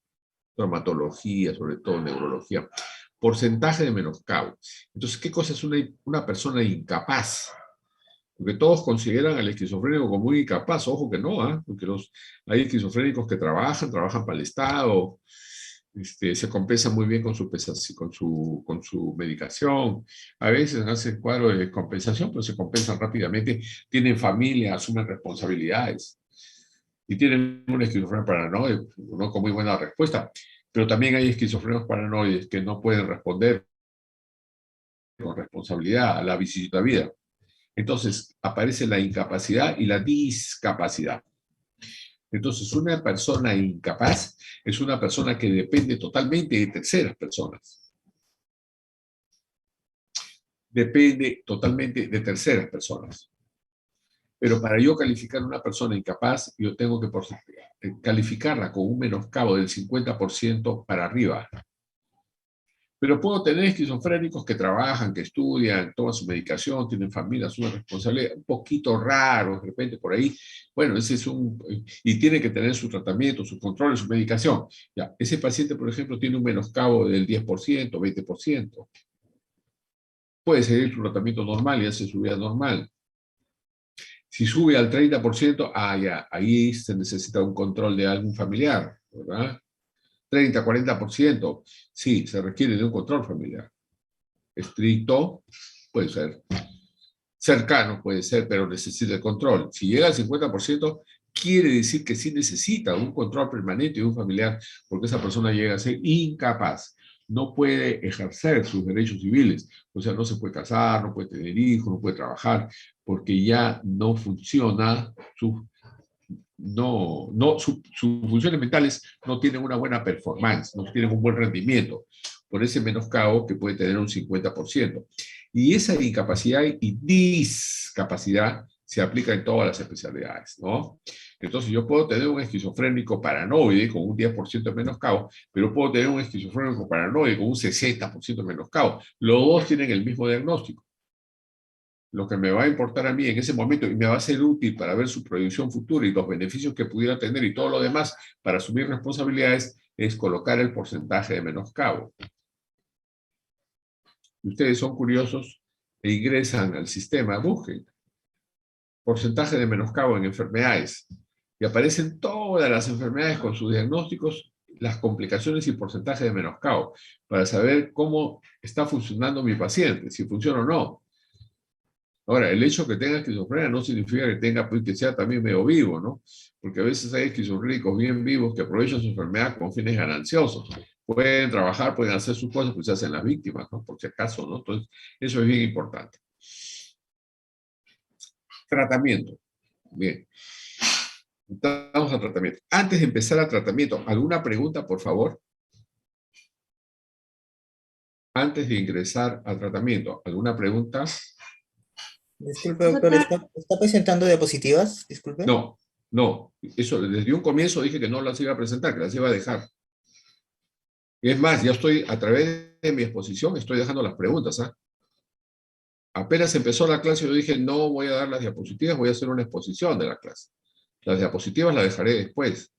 traumatología, sobre todo neurología. Porcentaje de menoscabo. Entonces, ¿qué cosa es una persona incapaz? Porque todos consideran al esquizofrénico como muy incapaz. Ojo que no, ¿eh? Porque hay esquizofrénicos que trabajan para el Estado, se compensan muy bien con su medicación. A veces hacen cuadro de compensación, pero se compensan rápidamente. Tienen familia, asumen responsabilidades. Y tienen una esquizofrenia paranoide, no con muy buena respuesta. Pero también hay esquizofrenios paranoides que no pueden responder con responsabilidad a la visita vida. Entonces aparece la incapacidad y la discapacidad. Entonces una persona incapaz es una persona que depende totalmente de terceras personas. depende totalmente de terceras personas. Pero para yo calificar a una persona incapaz, yo tengo que calificarla con un menoscabo del 50% para arriba. Pero puedo tener esquizofrénicos que trabajan, que estudian, toman su medicación, tienen familia, su responsabilidad, un poquito raros, de repente por ahí. Bueno, ese es y tiene que tener su tratamiento, su control, su medicación. Ya, ese paciente, por ejemplo, tiene un menoscabo del 10%, 20%. Puede seguir su tratamiento normal y hacer su vida normal. Si sube al 30%, ya, ahí se necesita un control de algún familiar, ¿verdad? 30, 40%, sí, se requiere de un control familiar. Estricto, puede ser. Cercano puede ser, pero necesita el control. Si llega al 50%, quiere decir que sí necesita un control permanente de un familiar, porque esa persona llega a ser incapaz. No puede ejercer sus derechos civiles. O sea, no se puede casar, no puede tener hijos, no puede trabajar, porque ya no funciona sus funciones mentales no tienen una buena performance, no tienen un buen rendimiento, por ese menoscabo que puede tener un 50%. Y esa incapacidad y discapacidad se aplica en todas las especialidades, ¿no? Entonces yo puedo tener un esquizofrénico paranoide con un 10% de menoscabo, pero puedo tener un esquizofrénico paranoide con un 60% de menoscabo. Los dos tienen el mismo diagnóstico. Lo que me va a importar a mí en ese momento y me va a ser útil para ver su proyección futura y los beneficios que pudiera tener y todo lo demás para asumir responsabilidades es colocar el porcentaje de menoscabo. Si ustedes son curiosos e ingresan al sistema, busquen porcentaje de menoscabo en enfermedades y aparecen todas las enfermedades con sus diagnósticos, las complicaciones y porcentaje de menoscabo para saber cómo está funcionando mi paciente, si funciona o no. Ahora, el hecho de que tenga esquizofrenia no significa que tenga, pues, que sea también medio vivo, ¿no? Porque a veces hay esquizofrénicos bien vivos que aprovechan su enfermedad con fines gananciosos. Pueden trabajar, pueden hacer sus cosas, pues se hacen las víctimas, ¿no? Por si acaso, ¿no? Entonces, eso es bien importante. Tratamiento. Bien. Vamos al tratamiento. Antes de empezar el tratamiento, ¿alguna pregunta, por favor? Antes de ingresar al tratamiento, ¿alguna pregunta? Disculpe, doctor, ¿está presentando diapositivas? Disculpe. No, no. Eso, desde un comienzo dije que no las iba a presentar, que las iba a dejar. Y es más, ya estoy, a través de mi exposición, estoy dejando las preguntas, ¿ah? Apenas empezó la clase, yo dije, no voy a dar las diapositivas, voy a hacer una exposición de la clase. Las diapositivas las dejaré después.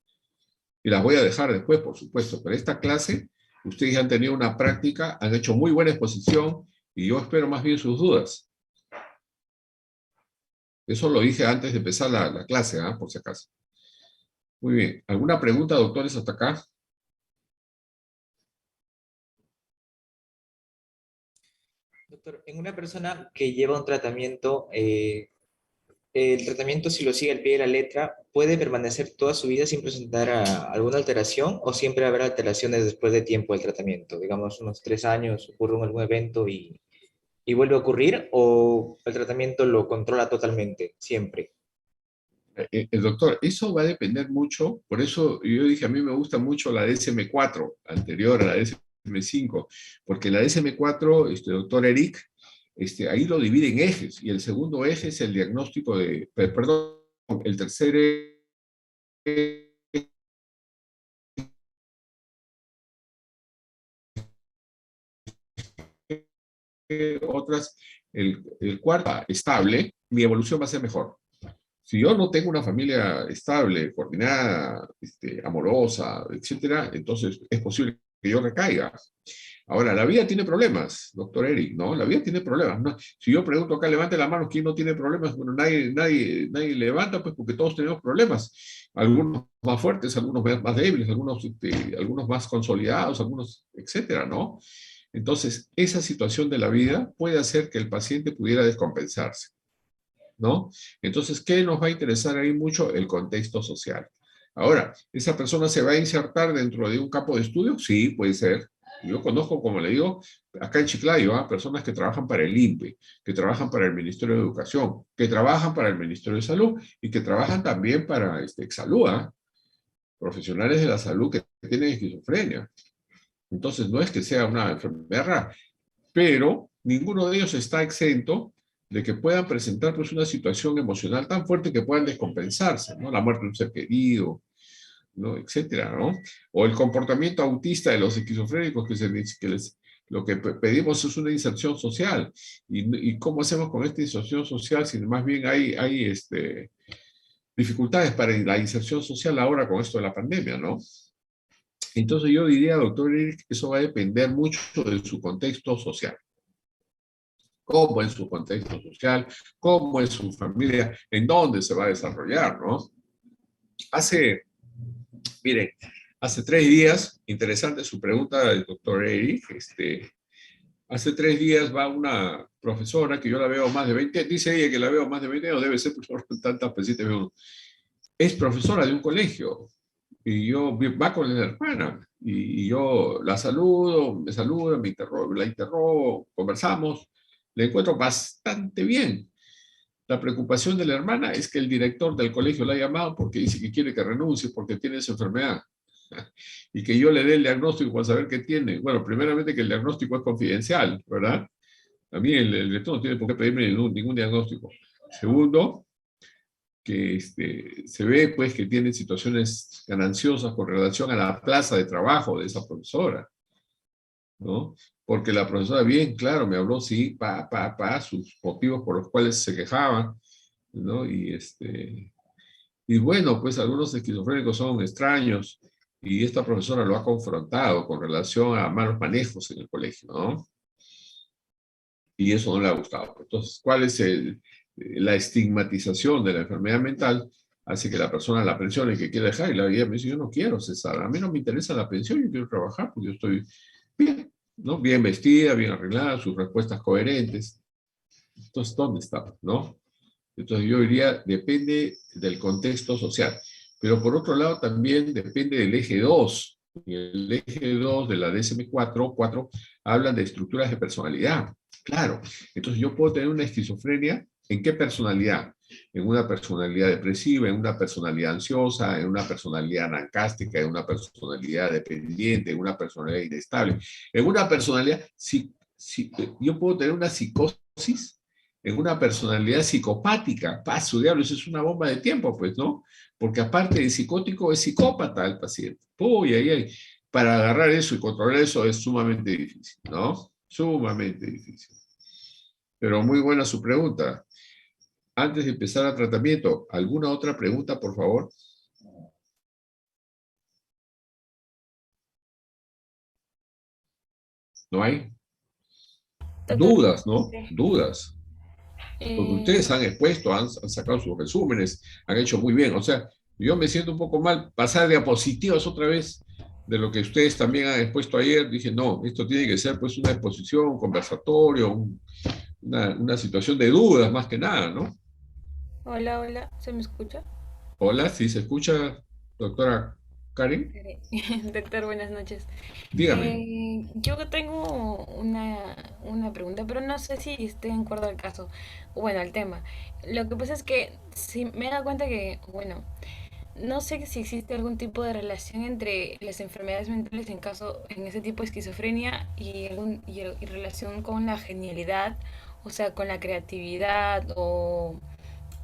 Y las voy a dejar después, por supuesto. Pero esta clase, ustedes han tenido una práctica, han hecho muy buena exposición, y yo espero más bien sus dudas. Eso lo dije antes de empezar la clase, ¿ah? Por si acaso. Muy bien. ¿Alguna pregunta, doctores, hasta acá? Doctor, en una persona que lleva un tratamiento, el tratamiento, si lo sigue al pie de la letra, ¿puede permanecer toda su vida sin presentar alguna alteración o siempre habrá alteraciones después de tiempo del tratamiento? Digamos, unos 3 años, ocurre algún evento y vuelve a ocurrir, o el tratamiento lo controla totalmente, siempre. El doctor, eso va a depender mucho, por eso yo dije, a mí me gusta mucho la DSM-4, anterior a la DSM-5, porque la DSM-4, doctor Eric, ahí lo divide en ejes, y el segundo eje es el diagnóstico perdón, el tercer eje, otras, el cuarto, estable, mi evolución va a ser mejor. Si yo no tengo una familia estable, coordinada, amorosa, etcétera, entonces es posible que yo recaiga. Ahora, la vida tiene problemas, doctor Eric, ¿no? La vida tiene problemas, ¿no? Si yo pregunto acá, levante la mano, ¿quién no tiene problemas? Bueno, nadie levanta, pues porque todos tenemos problemas. Algunos más fuertes, algunos más débiles, algunos más consolidados, algunos, etcétera, ¿no? Entonces, esa situación de la vida puede hacer que el paciente pudiera descompensarse, ¿no? Entonces, ¿qué nos va a interesar ahí mucho? El contexto social. Ahora, ¿esa persona se va a insertar dentro de un campo de estudio? Sí, puede ser. Yo conozco, como le digo, acá en Chiclayo, personas que trabajan para el INPE, que trabajan para el Ministerio de Educación, que trabajan para el Ministerio de Salud y que trabajan también para Exsalud, profesionales de la salud que tienen esquizofrenia. Entonces, no es que sea una enfermedad rara, pero ninguno de ellos está exento de que puedan presentar pues, una situación emocional tan fuerte que puedan descompensarse, ¿no? La muerte de un ser querido, ¿no? Etcétera, ¿no? O el comportamiento autista de los esquizofrénicos lo que pedimos es una inserción social. ¿Y cómo hacemos con esta inserción social si más bien hay dificultades para la inserción social ahora con esto de la pandemia, ¿no? Entonces yo diría, doctor Eric, que eso va a depender mucho de su contexto social. Cómo es su contexto social, cómo es su familia, en dónde se va a desarrollar, ¿no? Miren, hace 3 días, interesante su pregunta del doctor Eric, hace 3 días va una profesora que yo la veo más de 20, dice ella que la veo más de 20, o debe ser por tantas veces veo. Es profesora de un colegio, y va con la hermana, y yo la saludo, me saluda, la interrogo, conversamos, la encuentro bastante bien. La preocupación de la hermana es que el director del colegio la ha llamado porque dice que quiere que renuncie porque tiene esa enfermedad. Y que yo le dé el diagnóstico para saber qué tiene. Bueno, primeramente que el diagnóstico es confidencial, ¿verdad? A mí el director no tiene por qué pedirme ningún diagnóstico. Segundo, que se ve pues que tiene situaciones gananciosas con relación a la plaza de trabajo de esa profesora, ¿no? Porque la profesora bien claro me habló, sí, sus motivos por los cuales se quejaba, ¿no? Y bueno, pues algunos esquizofrénicos son extraños y esta profesora lo ha confrontado con relación a malos manejos en el colegio, ¿no? Y eso no le ha gustado. Entonces, ¿cuál es la estigmatización de la enfermedad mental? Hace que la persona la pensione y que quiere dejar, y la vida me dice, yo no quiero cesar, a mí no me interesa la pensión, yo quiero trabajar porque yo estoy bien, ¿no? Bien vestida, bien arreglada, sus respuestas coherentes. Entonces, ¿dónde estamos, no? Entonces yo diría, depende del contexto social. Pero por otro lado también depende del eje 2. Y el eje 2 de la DSM-4 hablan de estructuras de personalidad. Claro, entonces yo puedo tener una esquizofrenia. ¿En qué personalidad? En una personalidad depresiva, en una personalidad ansiosa, en una personalidad anancástica, en una personalidad dependiente, en una personalidad inestable. En una personalidad, yo puedo tener una psicosis en una personalidad psicopática. Paso, diablo, eso es una bomba de tiempo, pues, ¿no? Porque aparte de psicótico, es psicópata el paciente. Uy, ay, ay. Para agarrar eso y controlar eso es sumamente difícil, ¿no? Sumamente difícil. Pero muy buena su pregunta. Antes de empezar el tratamiento, ¿alguna otra pregunta, por favor? ¿No hay? Doctor, Dudas, ¿no? Dudas. Porque eh, ustedes han expuesto, han sacado sus resúmenes, han hecho muy bien. O sea, yo me siento un poco mal pasar diapositivas otra vez de lo que ustedes también han expuesto ayer. Dije, no, esto tiene que ser pues una exposición, un conversatorio, una situación de dudas más que nada, ¿no? hola, hola, ¿se me escucha? Hola, si se escucha, doctora Karen, Ok. Doctor, buenas noches. dígame. Yo tengo una pregunta, pero no sé si esté en acuerdo al caso, o bueno, al tema. Lo que pasa es que si me he dado cuenta que, bueno, no sé si existe algún tipo de relación entre las enfermedades mentales en ese tipo de esquizofrenia y relación con la genialidad, o sea, con la creatividad o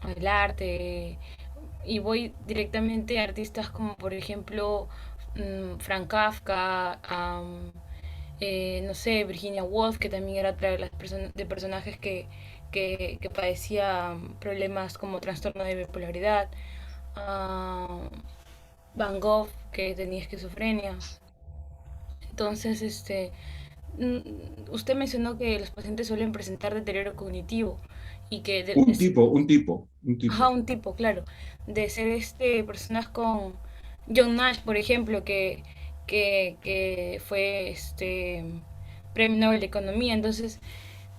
el arte. Y voy directamente a artistas como por ejemplo Frank Kafka, no sé, Virginia Woolf, que también era otra de las personajes que padecía problemas como trastorno de bipolaridad, Van Gogh, que tenía esquizofrenia. Entonces, usted mencionó que los pacientes suelen presentar deterioro cognitivo y que Un ajá, tipo. un tipo, claro, de ser personas con John Nash, por ejemplo, que fue premio Nobel de Economía. Entonces,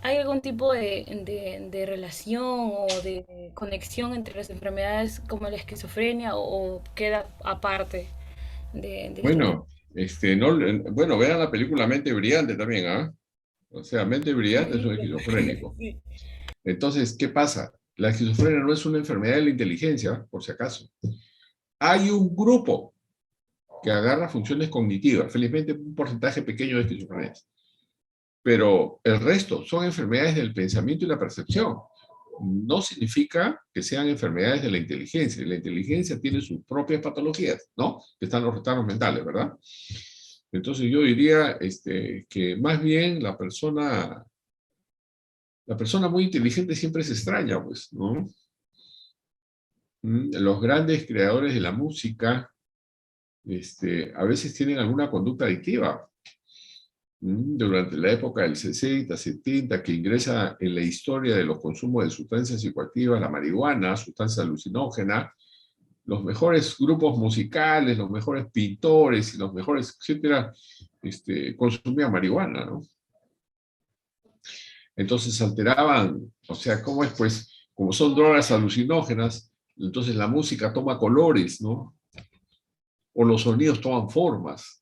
¿hay algún tipo de relación o de conexión entre las enfermedades como la esquizofrenia o queda aparte del tratamiento? Bueno, no, bueno, vean la película Mente Brillante también, ¿ah? O sea, Mente Brillante es un esquizofrénico. Sí. Entonces, ¿qué pasa? La esquizofrenia no es una enfermedad de la inteligencia, por si acaso. Hay un grupo que agarra funciones cognitivas, felizmente un porcentaje pequeño de esquizofrenia. pero el resto son enfermedades del pensamiento y la percepción. No significa que sean enfermedades de la inteligencia. La inteligencia tiene sus propias patologías, ¿no? Que están los retardos mentales, ¿verdad? Entonces yo diría que más bien la persona muy inteligente siempre se extraña, pues, ¿no? Los grandes creadores de la música, a veces tienen alguna conducta adictiva. Durante la época del 60, 70, que ingresa en la historia de los consumos de sustancias psicoactivas, la marihuana, sustancia alucinógena, los mejores grupos musicales, los mejores pintores y los mejores, etcétera, consumían marihuana, ¿no? Entonces alteraban, o sea, ¿cómo es? Pues, como son drogas alucinógenas, entonces la música toma colores, ¿no? O los sonidos toman formas.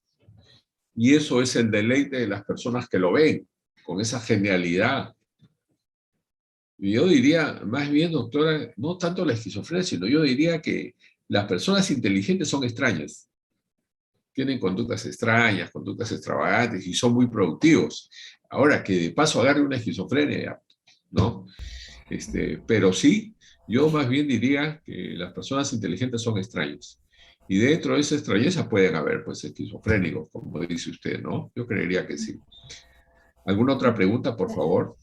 Y eso es el deleite de las personas que lo ven, con esa genialidad. Y yo diría, más bien, doctora, no tanto la esquizofrenia, sino yo diría que las personas inteligentes son extrañas. Tienen conductas extrañas, conductas extravagantes y son muy productivos. Ahora, que de paso agarre una esquizofrenia, ¿no? Pero sí, yo más bien diría que las personas inteligentes son extrañas. Y dentro de esa extrañeza pueden haber, pues, esquizofrénicos, como dice usted, ¿no? Yo creería que sí. ¿Alguna otra pregunta, por favor?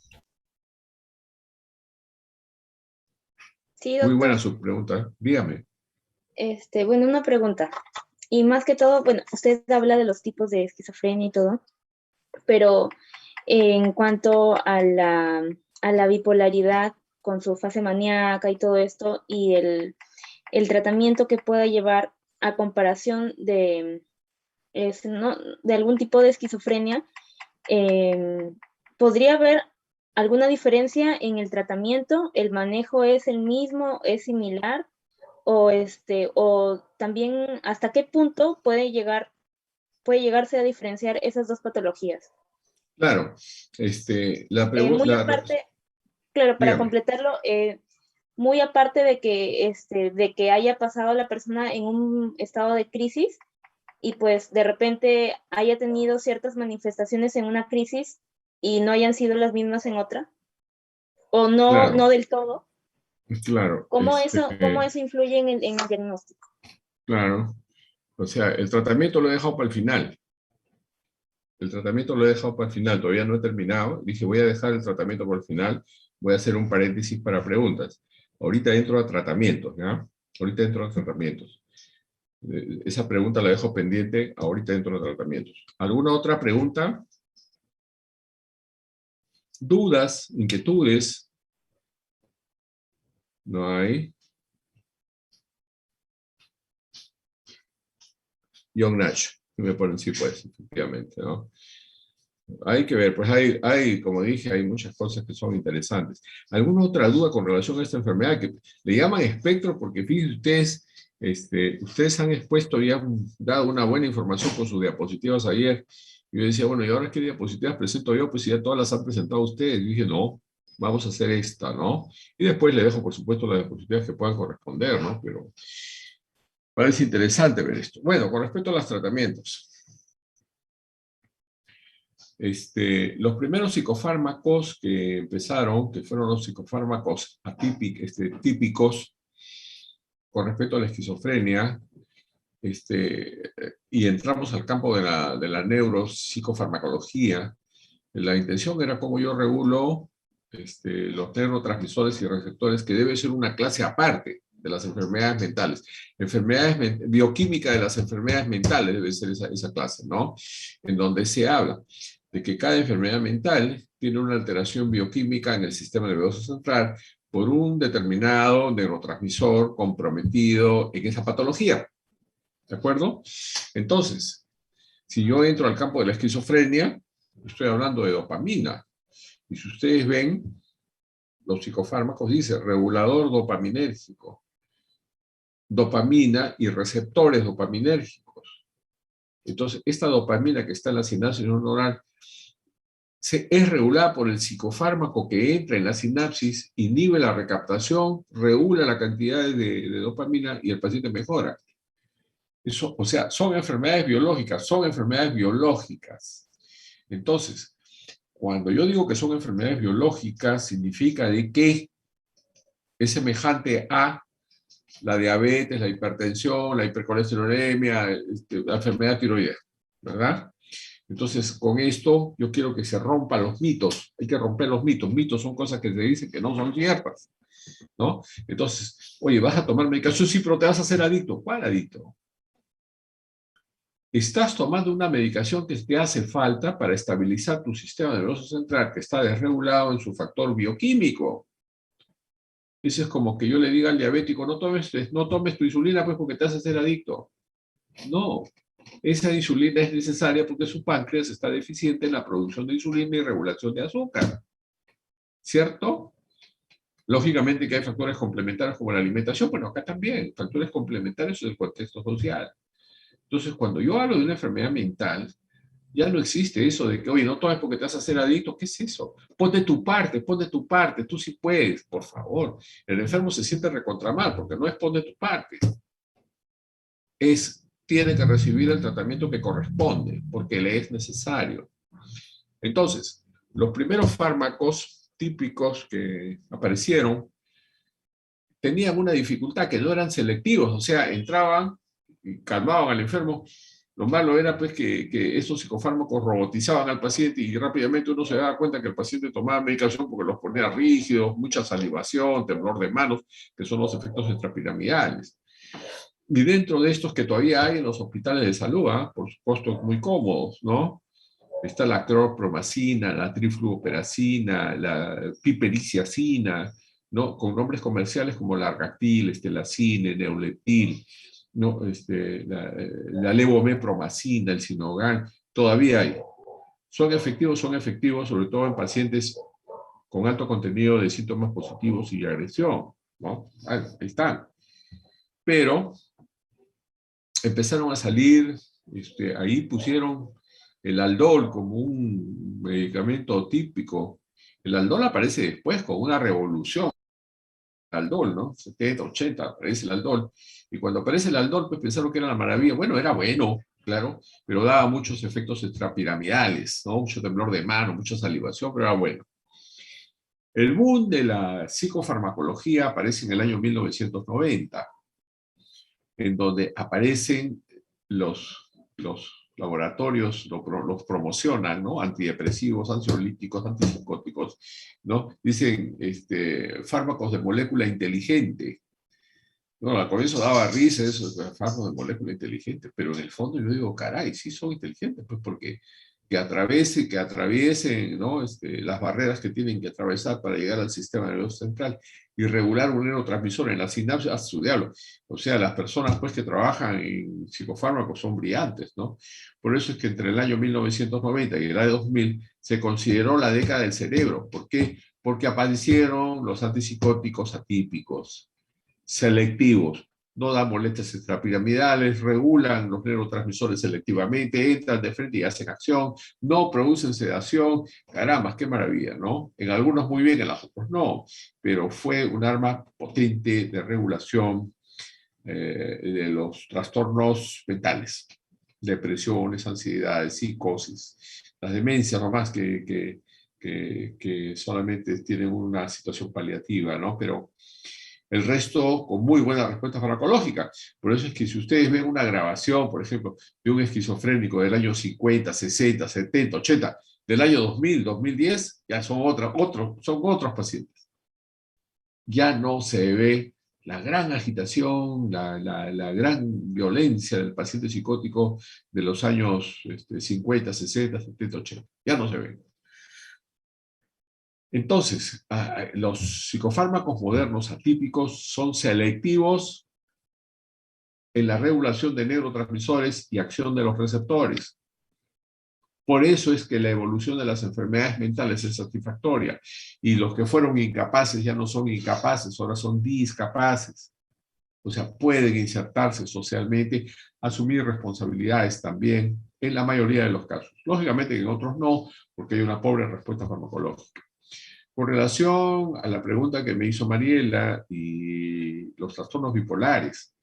Sí, Muy buena doctor. su pregunta. Dígame. Bueno, una pregunta. Y más que todo, bueno, usted habla de los tipos de esquizofrenia y todo, pero en cuanto a la bipolaridad con su fase maníaca y todo esto, y el tratamiento que pueda llevar a comparación ¿no? de algún tipo de esquizofrenia, ¿podría haber alguna diferencia en el tratamiento? ¿El manejo es el mismo, es similar? O también hasta qué punto puede llegarse a diferenciar esas dos patologías. Claro. La Muy pregunta, aparte, claro, para dígame. completarlo, muy aparte de que haya pasado la persona en un estado de crisis y pues de repente haya tenido ciertas manifestaciones en una crisis y no hayan sido las mismas en otra, o no, Claro, no del todo. claro, Cómo eso influye en el diagnóstico? claro. O sea, el tratamiento lo he dejado para el final. El tratamiento lo he dejado para el final, todavía no he terminado. Dije, voy a dejar el tratamiento por el final. Voy a hacer un paréntesis para preguntas. Ahorita entro a tratamientos, ¿ya? Ahorita entro a tratamientos. Esa pregunta la dejo pendiente, ahorita entro a tratamientos. ¿Alguna otra pregunta? ¿Dudas? ¿Inquietudes? No hay. Young Nash, me ponen sí, pues, efectivamente, ¿no? Hay que ver, pues como dije, hay muchas cosas que son interesantes. ¿Alguna otra duda con relación a esta enfermedad que le llaman espectro? Porque fíjense ustedes, ustedes han expuesto y han dado una buena información con sus diapositivas ayer. Yo decía, bueno, ¿y ahora qué diapositivas presento yo? Pues si ya todas las han presentado ustedes. Y dije, no, vamos a hacer esta, ¿no? Y después le dejo, por supuesto, las diapositivas que puedan corresponder, ¿no? Pero parece interesante ver esto. Bueno, con respecto a los tratamientos. Los primeros psicofármacos que empezaron, que fueron los psicofármacos típicos con respecto a la esquizofrenia, y entramos al campo de la neuropsicofarmacología. La intención era cómo yo regulo los neurotransmisores y receptores, que debe ser una clase aparte de las enfermedades mentales. Bioquímica de las enfermedades mentales debe ser esa clase, ¿no? En donde se habla de que cada enfermedad mental tiene una alteración bioquímica en el sistema nervioso central por un determinado neurotransmisor comprometido en esa patología. ¿De acuerdo? Entonces, si yo entro al campo de la esquizofrenia, estoy hablando de dopamina. Y si ustedes ven, los psicofármacos dicen regulador dopaminérgico, dopamina y receptores dopaminérgicos. Entonces, esta dopamina que está en la sinapsis neuronal es regulada por el psicofármaco que entra en la sinapsis, inhibe la recaptación, regula la cantidad de dopamina y el paciente mejora. Eso, o sea, son enfermedades biológicas, son enfermedades biológicas. Entonces, Cuando yo digo que son enfermedades biológicas, significa de que es semejante a la diabetes, la hipertensión, la hipercolesterolemia, la enfermedad tiroidea, ¿verdad? Entonces, con esto yo quiero que se rompan los mitos. Hay que romper los mitos. Mitos son cosas que se dicen que no son ciertas, ¿no? Entonces, oye, vas a tomar medicación, sí, pero te vas a hacer adicto. ¿Cuál adicto? Estás tomando una medicación que te hace falta para estabilizar tu sistema nervioso central, que está desregulado en su factor bioquímico. Eso es como que yo le diga al diabético, no tomes tu insulina pues porque te hace ser adicto. No, esa insulina es necesaria porque su páncreas está deficiente en la producción de insulina y regulación de azúcar. ¿Cierto? Lógicamente que hay factores complementarios como la alimentación, pero acá también, factores complementarios en el contexto social. Entonces, cuando yo hablo de una enfermedad mental, ya no existe eso de que, oye, no tomes porque te vas a hacer adicto. ¿Qué es eso? Ponte tu parte, tú sí puedes, por favor. El enfermo se siente recontra mal porque no es ponte tu parte. Tiene que recibir el tratamiento que corresponde porque le es necesario. Entonces, los primeros fármacos típicos que aparecieron tenían una dificultad que no eran selectivos, o sea, entraban y calmaban al enfermo. Lo malo era pues que estos psicofármacos robotizaban al paciente y rápidamente uno se daba cuenta que el paciente tomaba medicación porque los ponía rígidos, mucha salivación, temblor de manos, que son los efectos extrapiramidales. Y dentro de estos que todavía hay en los hospitales de salud, por costos muy cómodos, ¿no? Está la clorpromacina, la trifluoperacina, la pipericiacina, ¿no? Con nombres comerciales como Largactil, Estelacine, Neuleptil, ¿no? La levomepromacina, el Sinogan, todavía hay. Son efectivos, sobre todo en pacientes con alto contenido de síntomas positivos y agresión, ¿no? Ahí están. Pero empezaron a salir, ahí pusieron el aldol como un medicamento típico. El aldol aparece después con una revolución. El aldol, ¿no? 70, 80, aparece el aldol. Y cuando aparece el aldol, pues pensaron que era la maravilla. Bueno, era bueno, claro, pero daba muchos efectos extrapiramidales, ¿no? Mucho temblor de mano, mucha salivación, pero era bueno. El boom de la psicofarmacología aparece en el año 1990, en donde aparecen los laboratorios, los promocionan, ¿no? Antidepresivos, ansiolíticos, antipsicóticos, ¿no? Dicen fármacos de molécula inteligente. No, al comienzo daba risa eso, fármacos de molécula inteligente, pero en el fondo yo digo, caray, sí son inteligentes, pues porque que atraviesen, ¿no? Las barreras que tienen que atravesar para llegar al sistema nervioso central y regular un neurotransmisor en la sinapsis, a su diablo. O sea, las personas pues que trabajan en psicofármacos son brillantes, ¿no? Por eso es que entre el año 1990 y el año 2000 se consideró la década del cerebro. ¿Por qué? Porque aparecieron los antipsicóticos atípicos, selectivos. No dan molestias extrapiramidales, regulan los neurotransmisores selectivamente, entran de frente y hacen acción, no producen sedación. Caramba, qué maravilla, ¿no? En algunos muy bien, en los otros no, pero fue un arma potente de regulación de los trastornos mentales, depresiones, ansiedades, psicosis, las demencias nomás que solamente tienen una situación paliativa, ¿no? Pero el resto con muy buena respuesta farmacológica. Por eso es que si ustedes ven una grabación, por ejemplo, de un esquizofrénico del año 50, 60, 70, 80, del año 2000, 2010, ya son otros pacientes. Ya no se ve la gran agitación, la gran violencia del paciente psicótico de los años 50, 60, 70, 80. Ya no se ve. Entonces, los psicofármacos modernos atípicos son selectivos en la regulación de neurotransmisores y acción de los receptores. Por eso es que la evolución de las enfermedades mentales es satisfactoria. Y los que fueron incapaces ya no son incapaces, ahora son discapaces. O sea, pueden insertarse socialmente, asumir responsabilidades también, en la mayoría de los casos. Lógicamente en otros no, porque hay una pobre respuesta farmacológica. Con relación a la pregunta que me hizo Mariela y los trastornos bipolares,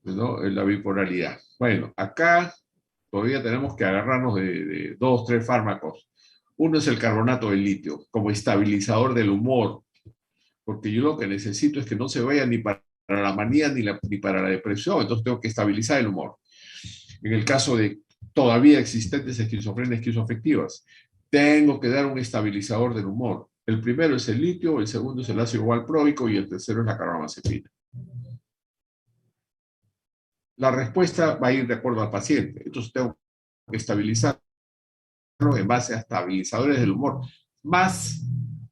¿no? La bipolaridad. Bueno, acá todavía tenemos que agarrarnos de 2, 3 fármacos Uno es el carbonato de litio, como estabilizador del humor, porque yo lo que necesito es que no se vaya ni para la manía ni para la depresión, entonces tengo que estabilizar el humor. En el caso de todavía existentes esquizofrenias esquizoafectivas, tengo que dar un estabilizador del humor. El primero es el litio, el segundo es el ácido valproico y el tercero es la carbamazepina. La respuesta va a ir de acuerdo al paciente, entonces tengo que estabilizarlo en base a estabilizadores del humor, más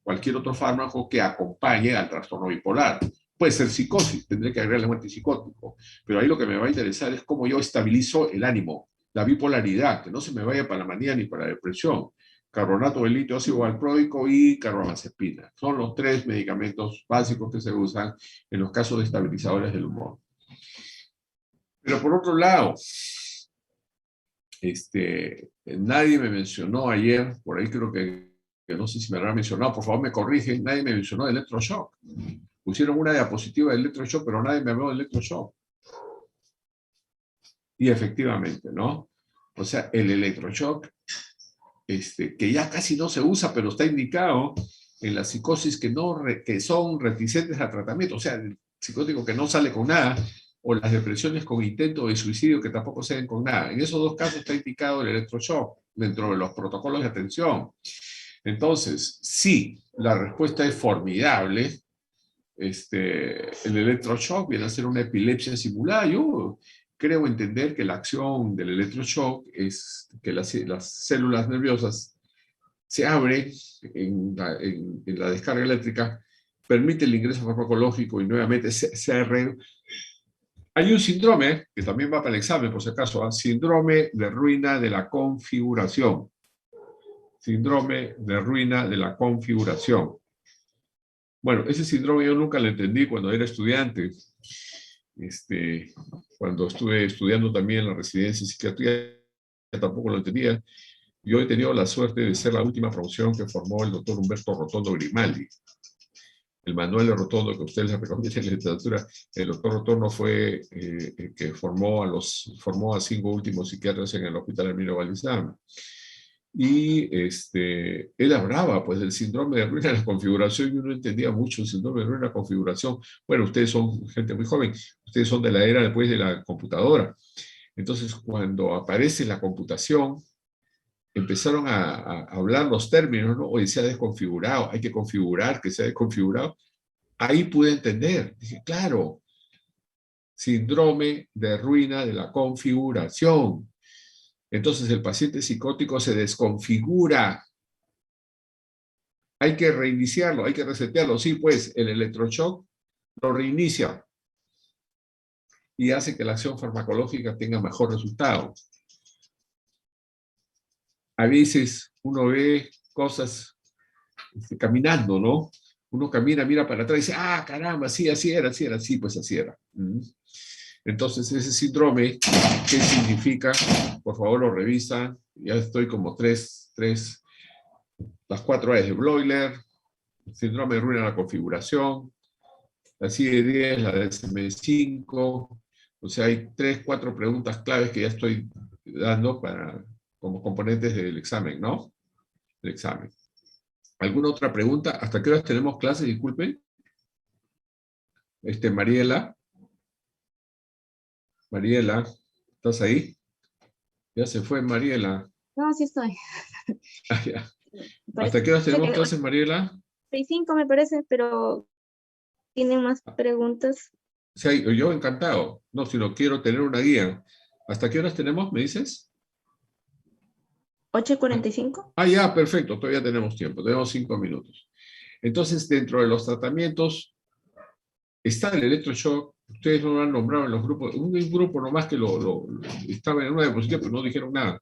cualquier otro fármaco que acompañe al trastorno bipolar. Puede ser psicosis, tendré que agregarle un antipsicótico, pero ahí lo que me va a interesar es cómo yo estabilizo el ánimo, la bipolaridad, que no se me vaya para la manía ni para la depresión. Carbonato de litio, ácido valproico y carbamazepina. Son los 3 medicamentos básicos que se usan en los casos de estabilizadores del humor. Pero por otro lado, nadie me mencionó ayer, por ahí creo que no sé si me habrá mencionado, por favor me corrigen, nadie me mencionó el electroshock. Pusieron una diapositiva del electroshock, pero nadie me habló del electroshock. Y efectivamente, ¿no? O sea, el electroshock, que ya casi no se usa, pero está indicado en la psicosis que son reticentes a tratamiento, o sea, el psicótico que no sale con nada, o las depresiones con intento de suicidio que tampoco se ven con nada. En esos 2 casos está indicado el electroshock dentro de los protocolos de atención. Entonces, sí, la respuesta es formidable. El electroshock viene a ser una epilepsia simulada. Yo creo entender que la acción del electroshock es que las células nerviosas se abren en la descarga eléctrica, permite el ingreso farmacológico y nuevamente se Hay un síndrome, que también va para el examen por si acaso, síndrome de ruina de la configuración. Síndrome de ruina de la configuración. Bueno, ese síndrome yo nunca lo entendí cuando era estudiante. Cuando estuve estudiando también en la residencia de psiquiatría, tampoco lo entendía. Yo he tenido la suerte de ser la última promoción que formó el doctor Humberto Rotondo Grimaldi. El Manuel de Rotondo, que ustedes le recomiendan en la literatura, el doctor Rotondo fue el que formó a 5 últimos psiquiatras en el Hospital Emilio Valdizán. Y él hablaba pues del síndrome de ruina de la configuración. Yo no entendía mucho el síndrome de ruina de la configuración. Bueno, ustedes son gente muy joven, ustedes son de la era después de la computadora. Entonces, cuando aparece la computación, empezaron a hablar los términos, ¿no? Hoy se ha desconfigurado, hay que configurar que se ha desconfigurado. Ahí pude entender. Dije, claro, síndrome de ruina de la configuración. Entonces el paciente psicótico se desconfigura. Hay que reiniciarlo, hay que resetearlo. Sí, pues el electroshock lo reinicia y hace que la acción farmacológica tenga mejor resultado. A veces uno ve cosas caminando, ¿no? Uno camina, mira para atrás y dice, ah, caramba, sí, así era, sí, pues así era. Entonces, ese síndrome, ¿qué significa? Por favor, lo revisan. Ya estoy como las 4 A's de Bloiler, síndrome de ruina de la configuración, la CIE-10, la DSM-5. O sea, hay 3, 4 preguntas claves que ya estoy dando como componentes del examen, ¿no? El examen. ¿Alguna otra pregunta? ¿Hasta qué horas tenemos clases? Disculpen. Mariela. Mariela, ¿estás ahí? Ya se fue Mariela. No, sí estoy. Ah, ya. ¿Hasta qué horas tenemos clases, Mariela? 6:05 me parece, pero ¿tienen más preguntas? Sí, yo encantado. No, si no quiero tener una guía. ¿Hasta qué horas tenemos, me dices? 8:45. Ah, ya, perfecto. Todavía tenemos tiempo. Tenemos 5 minutos. Entonces, dentro de los tratamientos está el electroshock. Ustedes no lo han nombrado en los grupos. Un grupo nomás que estaba en una diapositiva, pero no dijeron nada,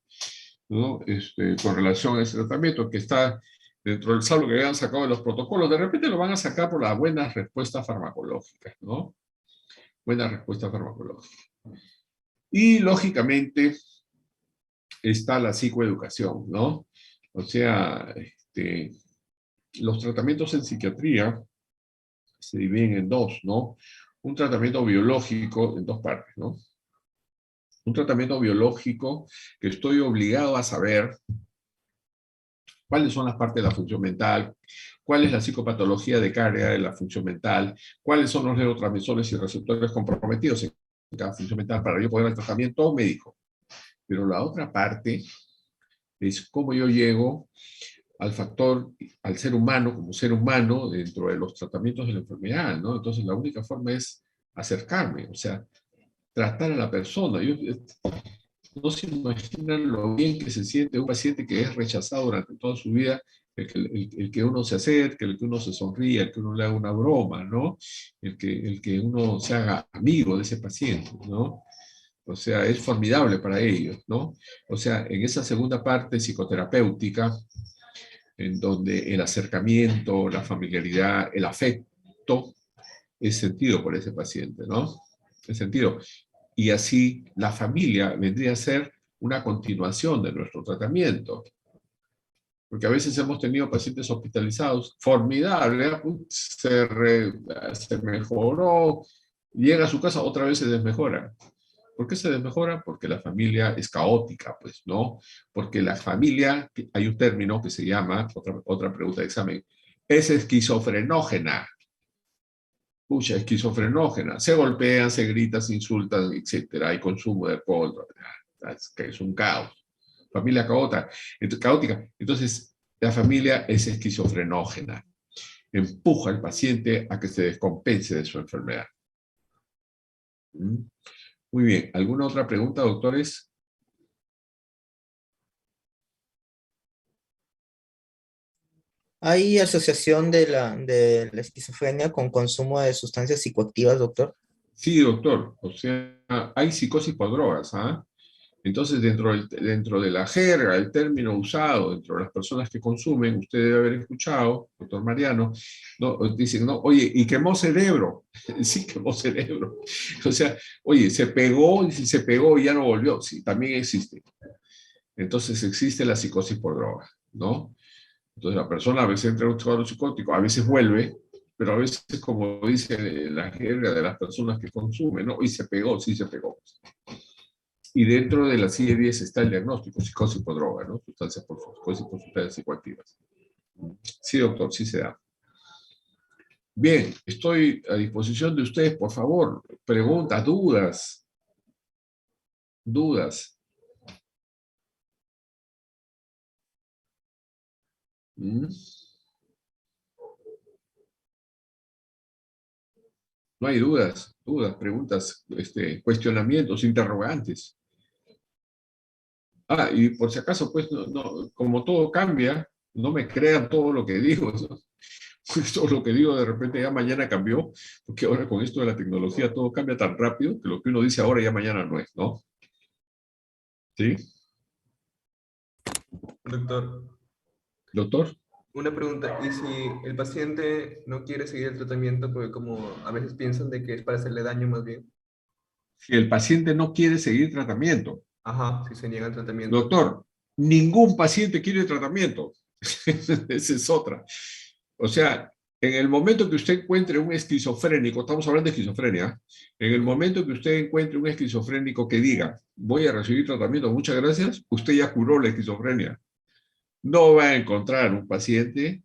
¿no? Con relación a ese tratamiento que está dentro del saldo que habían sacado de los protocolos. De repente lo van a sacar por las buenas respuestas farmacológicas, ¿no? Buena respuesta farmacológica. Y, lógicamente, está la psicoeducación, ¿no? O sea, los tratamientos en psiquiatría se dividen en 2, ¿no? Un tratamiento biológico en 2 partes, ¿no? Un tratamiento biológico que estoy obligado a saber cuáles son las partes de la función mental, cuál es la psicopatología de cada área de la función mental, cuáles son los neurotransmisores y receptores comprometidos en cada función mental para yo poder dar tratamiento médico. Pero la otra parte es cómo yo llego al factor, al ser humano, como ser humano, dentro de los tratamientos de la enfermedad, ¿no? Entonces, la única forma es acercarme, o sea, tratar a la persona. No se imaginan lo bien que se siente un paciente que es rechazado durante toda su vida, el que uno se acerque, el que uno se sonríe, el que uno le haga una broma, ¿no? El que uno se haga amigo de ese paciente, ¿no? O sea, es formidable para ellos, ¿no? O sea, en esa segunda parte psicoterapéutica, en donde el acercamiento, la familiaridad, el afecto es sentido por ese paciente, ¿no? Es sentido. Y así la familia vendría a ser una continuación de nuestro tratamiento. Porque a veces hemos tenido pacientes hospitalizados, formidable, se mejoró, llega a su casa, otra vez se desmejora. ¿Por qué se desmejora? Porque la familia es caótica, pues, ¿no? Porque la familia, hay un término que se llama, otra pregunta de examen, es esquizofrenógena. Pucha, esquizofrenógena. Se golpean, se gritan, se insultan, etcétera. Hay consumo de alcohol. Es un caos. Familia caótica. Entonces, la familia es esquizofrenógena. Empuja al paciente a que se descompense de su enfermedad. ¿Mm? Muy bien. ¿Alguna otra pregunta, doctores? ¿Hay asociación de la esquizofrenia con consumo de sustancias psicoactivas, doctor? Sí, doctor. O sea, hay psicosis por drogas, ¿ah? Entonces, dentro de la jerga, el término usado dentro de las personas que consumen, usted debe haber escuchado, doctor Mariano, ¿no? Dicen, no, oye, y quemó cerebro. Sí, quemó cerebro. O sea, oye, se pegó y si se pegó y ya no volvió. Sí, también existe. Entonces, existe la psicosis por droga, ¿no? Entonces, la persona a veces entra en un cuadro psicótico, a veces vuelve, pero a veces, como dice la jerga de las personas que consumen, ¿no? Y se pegó, sí se pegó. Y dentro de la CIE-10 está el diagnóstico, psicosis por droga, ¿no? Sustancias por sustancias psicoactivas. Sí, doctor, sí se da. Bien, estoy a disposición de ustedes, por favor. Preguntas, dudas. Dudas. ¿Mm? No hay dudas, preguntas, cuestionamientos, interrogantes. Ah, y por si acaso, pues, como todo cambia, no me crean todo lo que digo, ¿no? Todo lo que digo de repente ya mañana cambió, porque ahora con esto de la tecnología todo cambia tan rápido que lo que uno dice ahora ya mañana no es, ¿no? ¿Sí? Doctor, ¿Doctor? una pregunta. ¿Y si el paciente no quiere seguir el tratamiento porque como a veces piensan de que es para hacerle daño más bien? Si el paciente no quiere seguir tratamiento, Ajá, si se niega el tratamiento. doctor, ningún paciente quiere tratamiento. Esa es otra. O sea, en el momento que usted encuentre un esquizofrénico, estamos hablando de esquizofrenia, en el momento que usted encuentre un esquizofrénico que diga, voy a recibir tratamiento, muchas gracias, usted ya curó la esquizofrenia. No va a encontrar un paciente,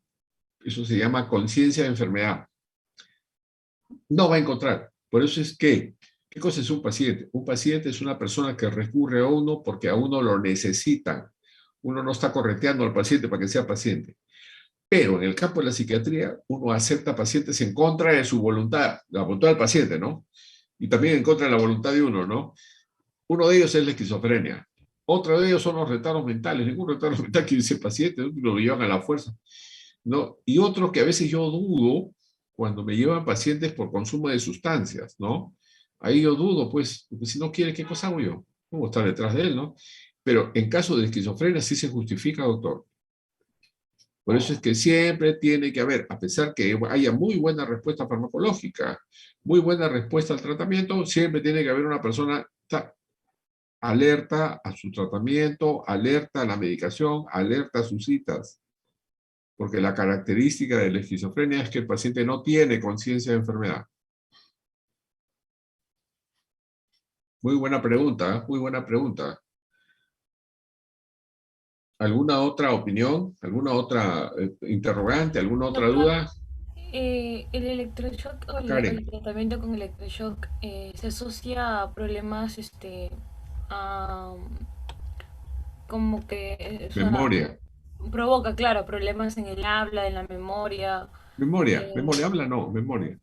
eso se llama conciencia de enfermedad. No va a encontrar. Por eso es que, ¿qué cosa es un paciente? Un paciente es una persona que recurre a uno porque a uno lo necesitan. Uno no está correteando al paciente para que sea paciente. Pero en el campo de la psiquiatría, uno acepta pacientes en contra de su voluntad, la voluntad del paciente, ¿no? Y también en contra de la voluntad de uno, ¿no? Uno de ellos es la esquizofrenia. Otro de ellos son los retardos mentales. Ningún retardo mental quiere ser paciente, ¿no? Lo llevan a la fuerza, ¿no? Y otro que a veces yo dudo cuando me llevan pacientes por consumo de sustancias, ¿no? Ahí yo dudo, pues, porque si no quiere, ¿qué cosa hago yo? ¿Cómo estar detrás de él, no? Pero en caso de esquizofrenia sí se justifica, doctor. Por eso es que siempre tiene que haber, a pesar que haya muy buena respuesta farmacológica, muy buena respuesta al tratamiento, siempre tiene que haber una persona alerta a su tratamiento, alerta a la medicación, alerta a sus citas. Porque la característica de la esquizofrenia es que el paciente no tiene conciencia de enfermedad. Muy buena pregunta, muy buena pregunta. ¿Alguna otra opinión? ¿Alguna otra interrogante? ¿Alguna otra Doctor, duda? el electroshock o el Karen, tratamiento con electroshock se asocia a problemas, a, como que, o sea, memoria. provoca, claro, problemas en el habla, en la memoria. eh, Memoria, habla no, memoria.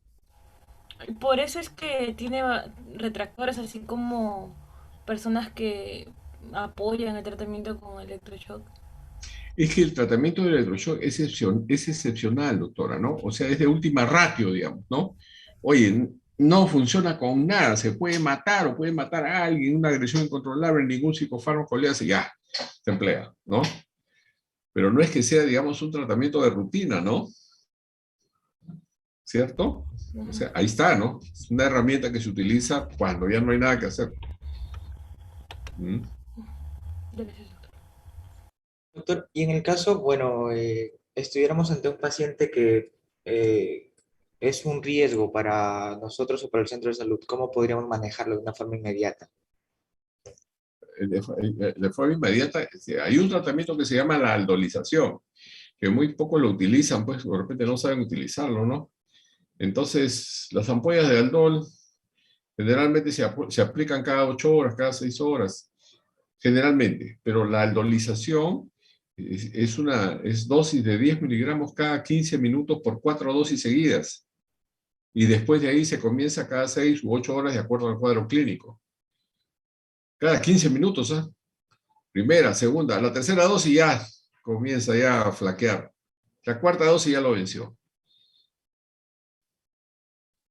por eso es que tiene retractores, así como personas que apoyan el tratamiento con electroshock. Es que el tratamiento del electroshock es excepcional, doctora, ¿no? O sea, es de última ratio, digamos, ¿no? Oye, no funciona con nada, se puede matar o puede matar a alguien, una agresión incontrolable, ningún psicofármaco le hace, ya, se emplea, ¿no? Pero no es que sea, digamos, un tratamiento de rutina, ¿no? ¿Cierto? O Ujú. sea, ahí está, ¿no? Es una herramienta que se utiliza cuando ya no hay nada que hacer. ¿Mm? Gracias, doctor. Doctor, y en el caso, bueno, estuviéramos ante un paciente que es un riesgo para nosotros o para el centro de salud, ¿cómo podríamos manejarlo de una forma inmediata? De forma inmediata, hay un tratamiento que se llama la aldolización, que muy poco lo utilizan, pues de repente no saben utilizarlo, ¿no? Entonces, las ampollas de aldol generalmente se aplican cada 8 horas, cada 6 horas, generalmente, pero la aldolización es dosis de 10 miligramos cada 15 minutos por 4 dosis seguidas, y después de ahí se comienza cada 6 u 8 horas de acuerdo al cuadro clínico. Cada 15 minutos, ¿ah? Primera, segunda, la tercera dosis ya comienza ya a flaquear. La cuarta dosis ya lo venció.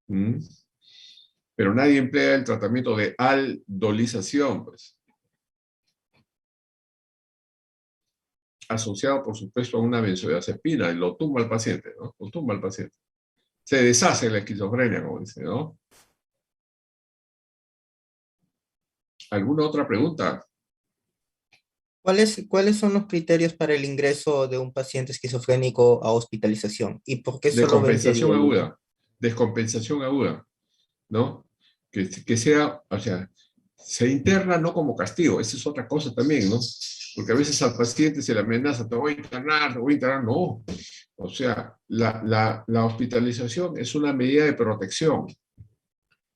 ¿Mm? Pero nadie emplea el tratamiento de aldolización, pues, asociado, por supuesto, a una benzodiazepina, y lo tumba al paciente, ¿no? Lo tumba al paciente. Se deshace la esquizofrenia, como dice, ¿no? ¿Alguna otra pregunta? ¿Cuáles son los criterios para el ingreso de un paciente esquizofrénico a hospitalización? ¿Y por qué solo 20 Descompensación días? aguda. Descompensación aguda, ¿no? Que sea, o sea, se interna no como castigo, esa es otra cosa también, ¿no? Porque a veces al paciente se le amenaza, te voy a internar, te voy a internar, no. O sea, la hospitalización es una medida de protección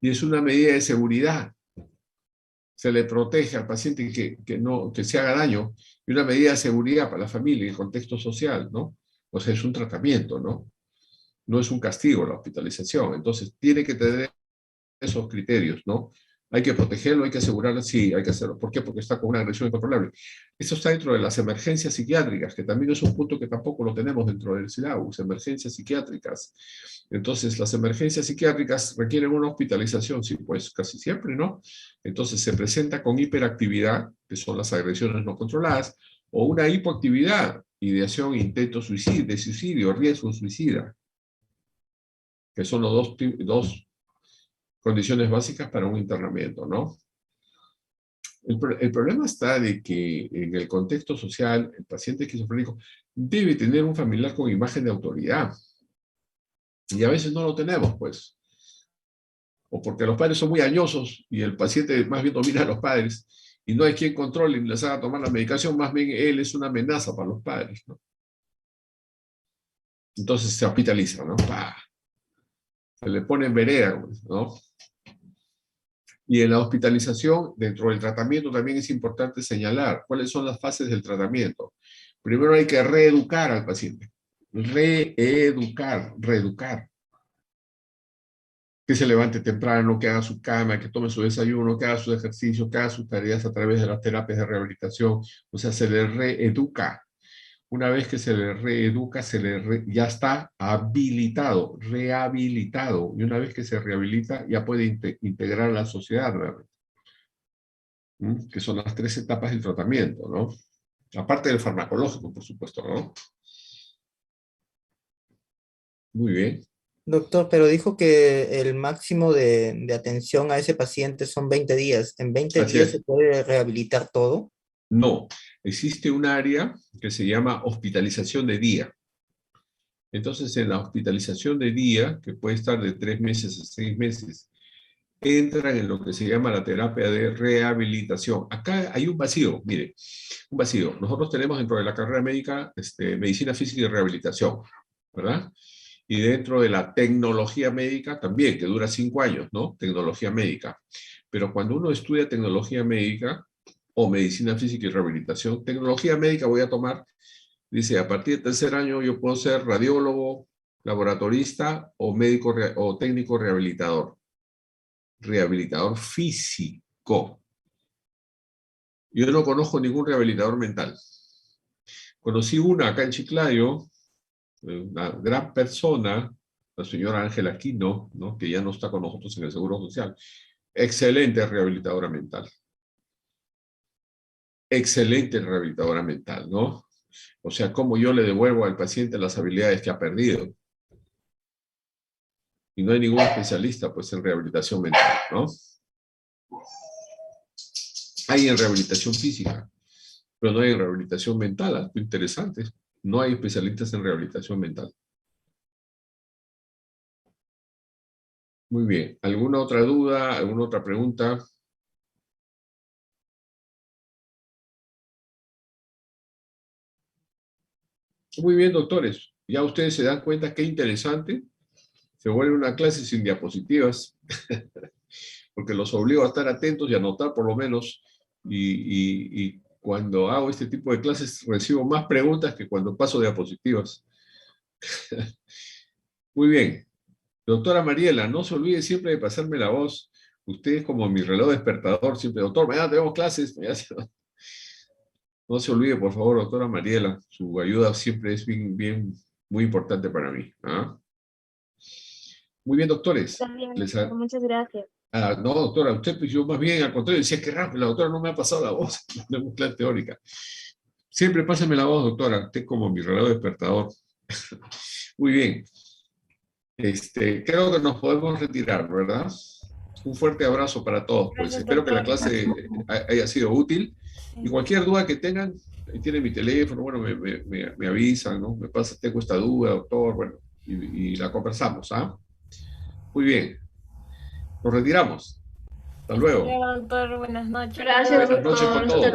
y es una medida de seguridad. Se le protege al paciente que se haga daño, y una medida de seguridad para la familia y el contexto social, ¿no? O sea, es un tratamiento, ¿no? No es un castigo la hospitalización. Entonces, tiene que tener esos criterios, ¿no? Hay que protegerlo, hay que asegurarlo, sí, hay que hacerlo. ¿Por qué? Porque está con una agresión incontrolable. Esto está dentro de las emergencias psiquiátricas, que también es un punto que tampoco lo tenemos dentro del SIDAUS, emergencias psiquiátricas. Entonces, las emergencias psiquiátricas requieren una hospitalización, sí, pues casi siempre, ¿no? Entonces, se presenta con hiperactividad, que son las agresiones no controladas, o una hipoactividad, ideación, intento de suicidio, riesgo suicida, que son los dos condiciones básicas para un internamiento, ¿no? El problema está de que en el contexto social, el paciente esquizofrénico debe tener un familiar con imagen de autoridad. Y a veces no lo tenemos, pues. O porque los padres son muy añosos y el paciente más bien domina a los padres y no hay quien controle y les haga tomar la medicación, más bien él es una amenaza para los padres, ¿no? Entonces se hospitaliza, ¿no? ¡Pah! Se le pone en vereda, ¿no? Y en la hospitalización, dentro del tratamiento, también es importante señalar cuáles son las fases del tratamiento. Primero hay que reeducar al paciente. Reeducar. Que se levante temprano, que haga su cama, que tome su desayuno, que haga sus ejercicios, que haga sus tareas a través de las terapias de rehabilitación. O sea, se le reeduca. Una vez que se le reeduca, ya está habilitado, rehabilitado. Y una vez que se rehabilita, ya puede integrar a la sociedad nuevamente. Que son las 3 etapas del tratamiento, ¿no? Aparte del farmacológico, por supuesto, ¿no? Muy bien. Doctor, pero dijo que el máximo de atención a ese paciente son 20 días. ¿En 20 Así días se es. puede rehabilitar todo? No, existe un área que se llama hospitalización de día. Entonces, en la hospitalización de día, que puede estar de 3 meses a 6 meses, entran en lo que se llama la terapia de rehabilitación. Acá hay un vacío, mire, un vacío. Nosotros tenemos dentro de la carrera médica medicina física y rehabilitación, ¿verdad? Y dentro de la tecnología médica también, que dura 5 años, ¿no? Tecnología médica. Pero cuando uno estudia tecnología médica o medicina física y rehabilitación, tecnología médica voy a tomar, dice, a partir del tercer año yo puedo ser radiólogo, laboratorista o médico o técnico rehabilitador. Rehabilitador físico. Yo no conozco ningún rehabilitador mental. Conocí una acá en Chiclayo, una gran persona, la señora Ángela Aquino, ¿no? Que ya no está con nosotros en el Seguro Social. Excelente rehabilitadora mental. Excelente rehabilitadora mental, ¿no? O sea, cómo yo le devuelvo al paciente las habilidades que ha perdido. Y no hay ningún especialista, pues, en rehabilitación mental, ¿no? Hay en rehabilitación física, pero no hay en rehabilitación mental, algo interesante. No hay especialistas en rehabilitación mental. Muy bien. ¿Alguna otra duda? ¿Alguna otra pregunta? Muy bien, doctores. Ya ustedes se dan cuenta qué interesante. Se vuelve una clase sin diapositivas, porque los obligo a estar atentos y a anotar por lo menos. Y cuando hago este tipo de clases recibo más preguntas que cuando paso diapositivas. Muy bien. Doctora Mariela, no se olvide siempre de pasarme la voz. Usted es como mi reloj despertador, siempre, doctor, mañana tenemos clases. No se olvide, por favor, doctora Mariela, su ayuda siempre es muy importante para mí. ¿Ah? Muy bien, doctores. También, doctor, muchas gracias. No, doctora, usted, pues yo más bien al contrario, decía que rápido, la doctora no me ha pasado la voz, no es clase teórica. Siempre pásame la voz, doctora, usted es como mi reloj despertador. Muy bien. Creo que nos podemos retirar, ¿verdad? Un fuerte abrazo para todos. Pues Gracias, espero que la doctor. clase haya sido útil. Sí. Y cualquier duda que tengan, ahí tienen mi teléfono, bueno, me avisan, ¿no? Me pasa, tengo esta duda, doctor, bueno, y la conversamos, ¿ah? Muy bien. Nos retiramos. Hasta luego. Hasta luego, doctor. Buenas noches. Gracias, Buenas noches con doctor. todos.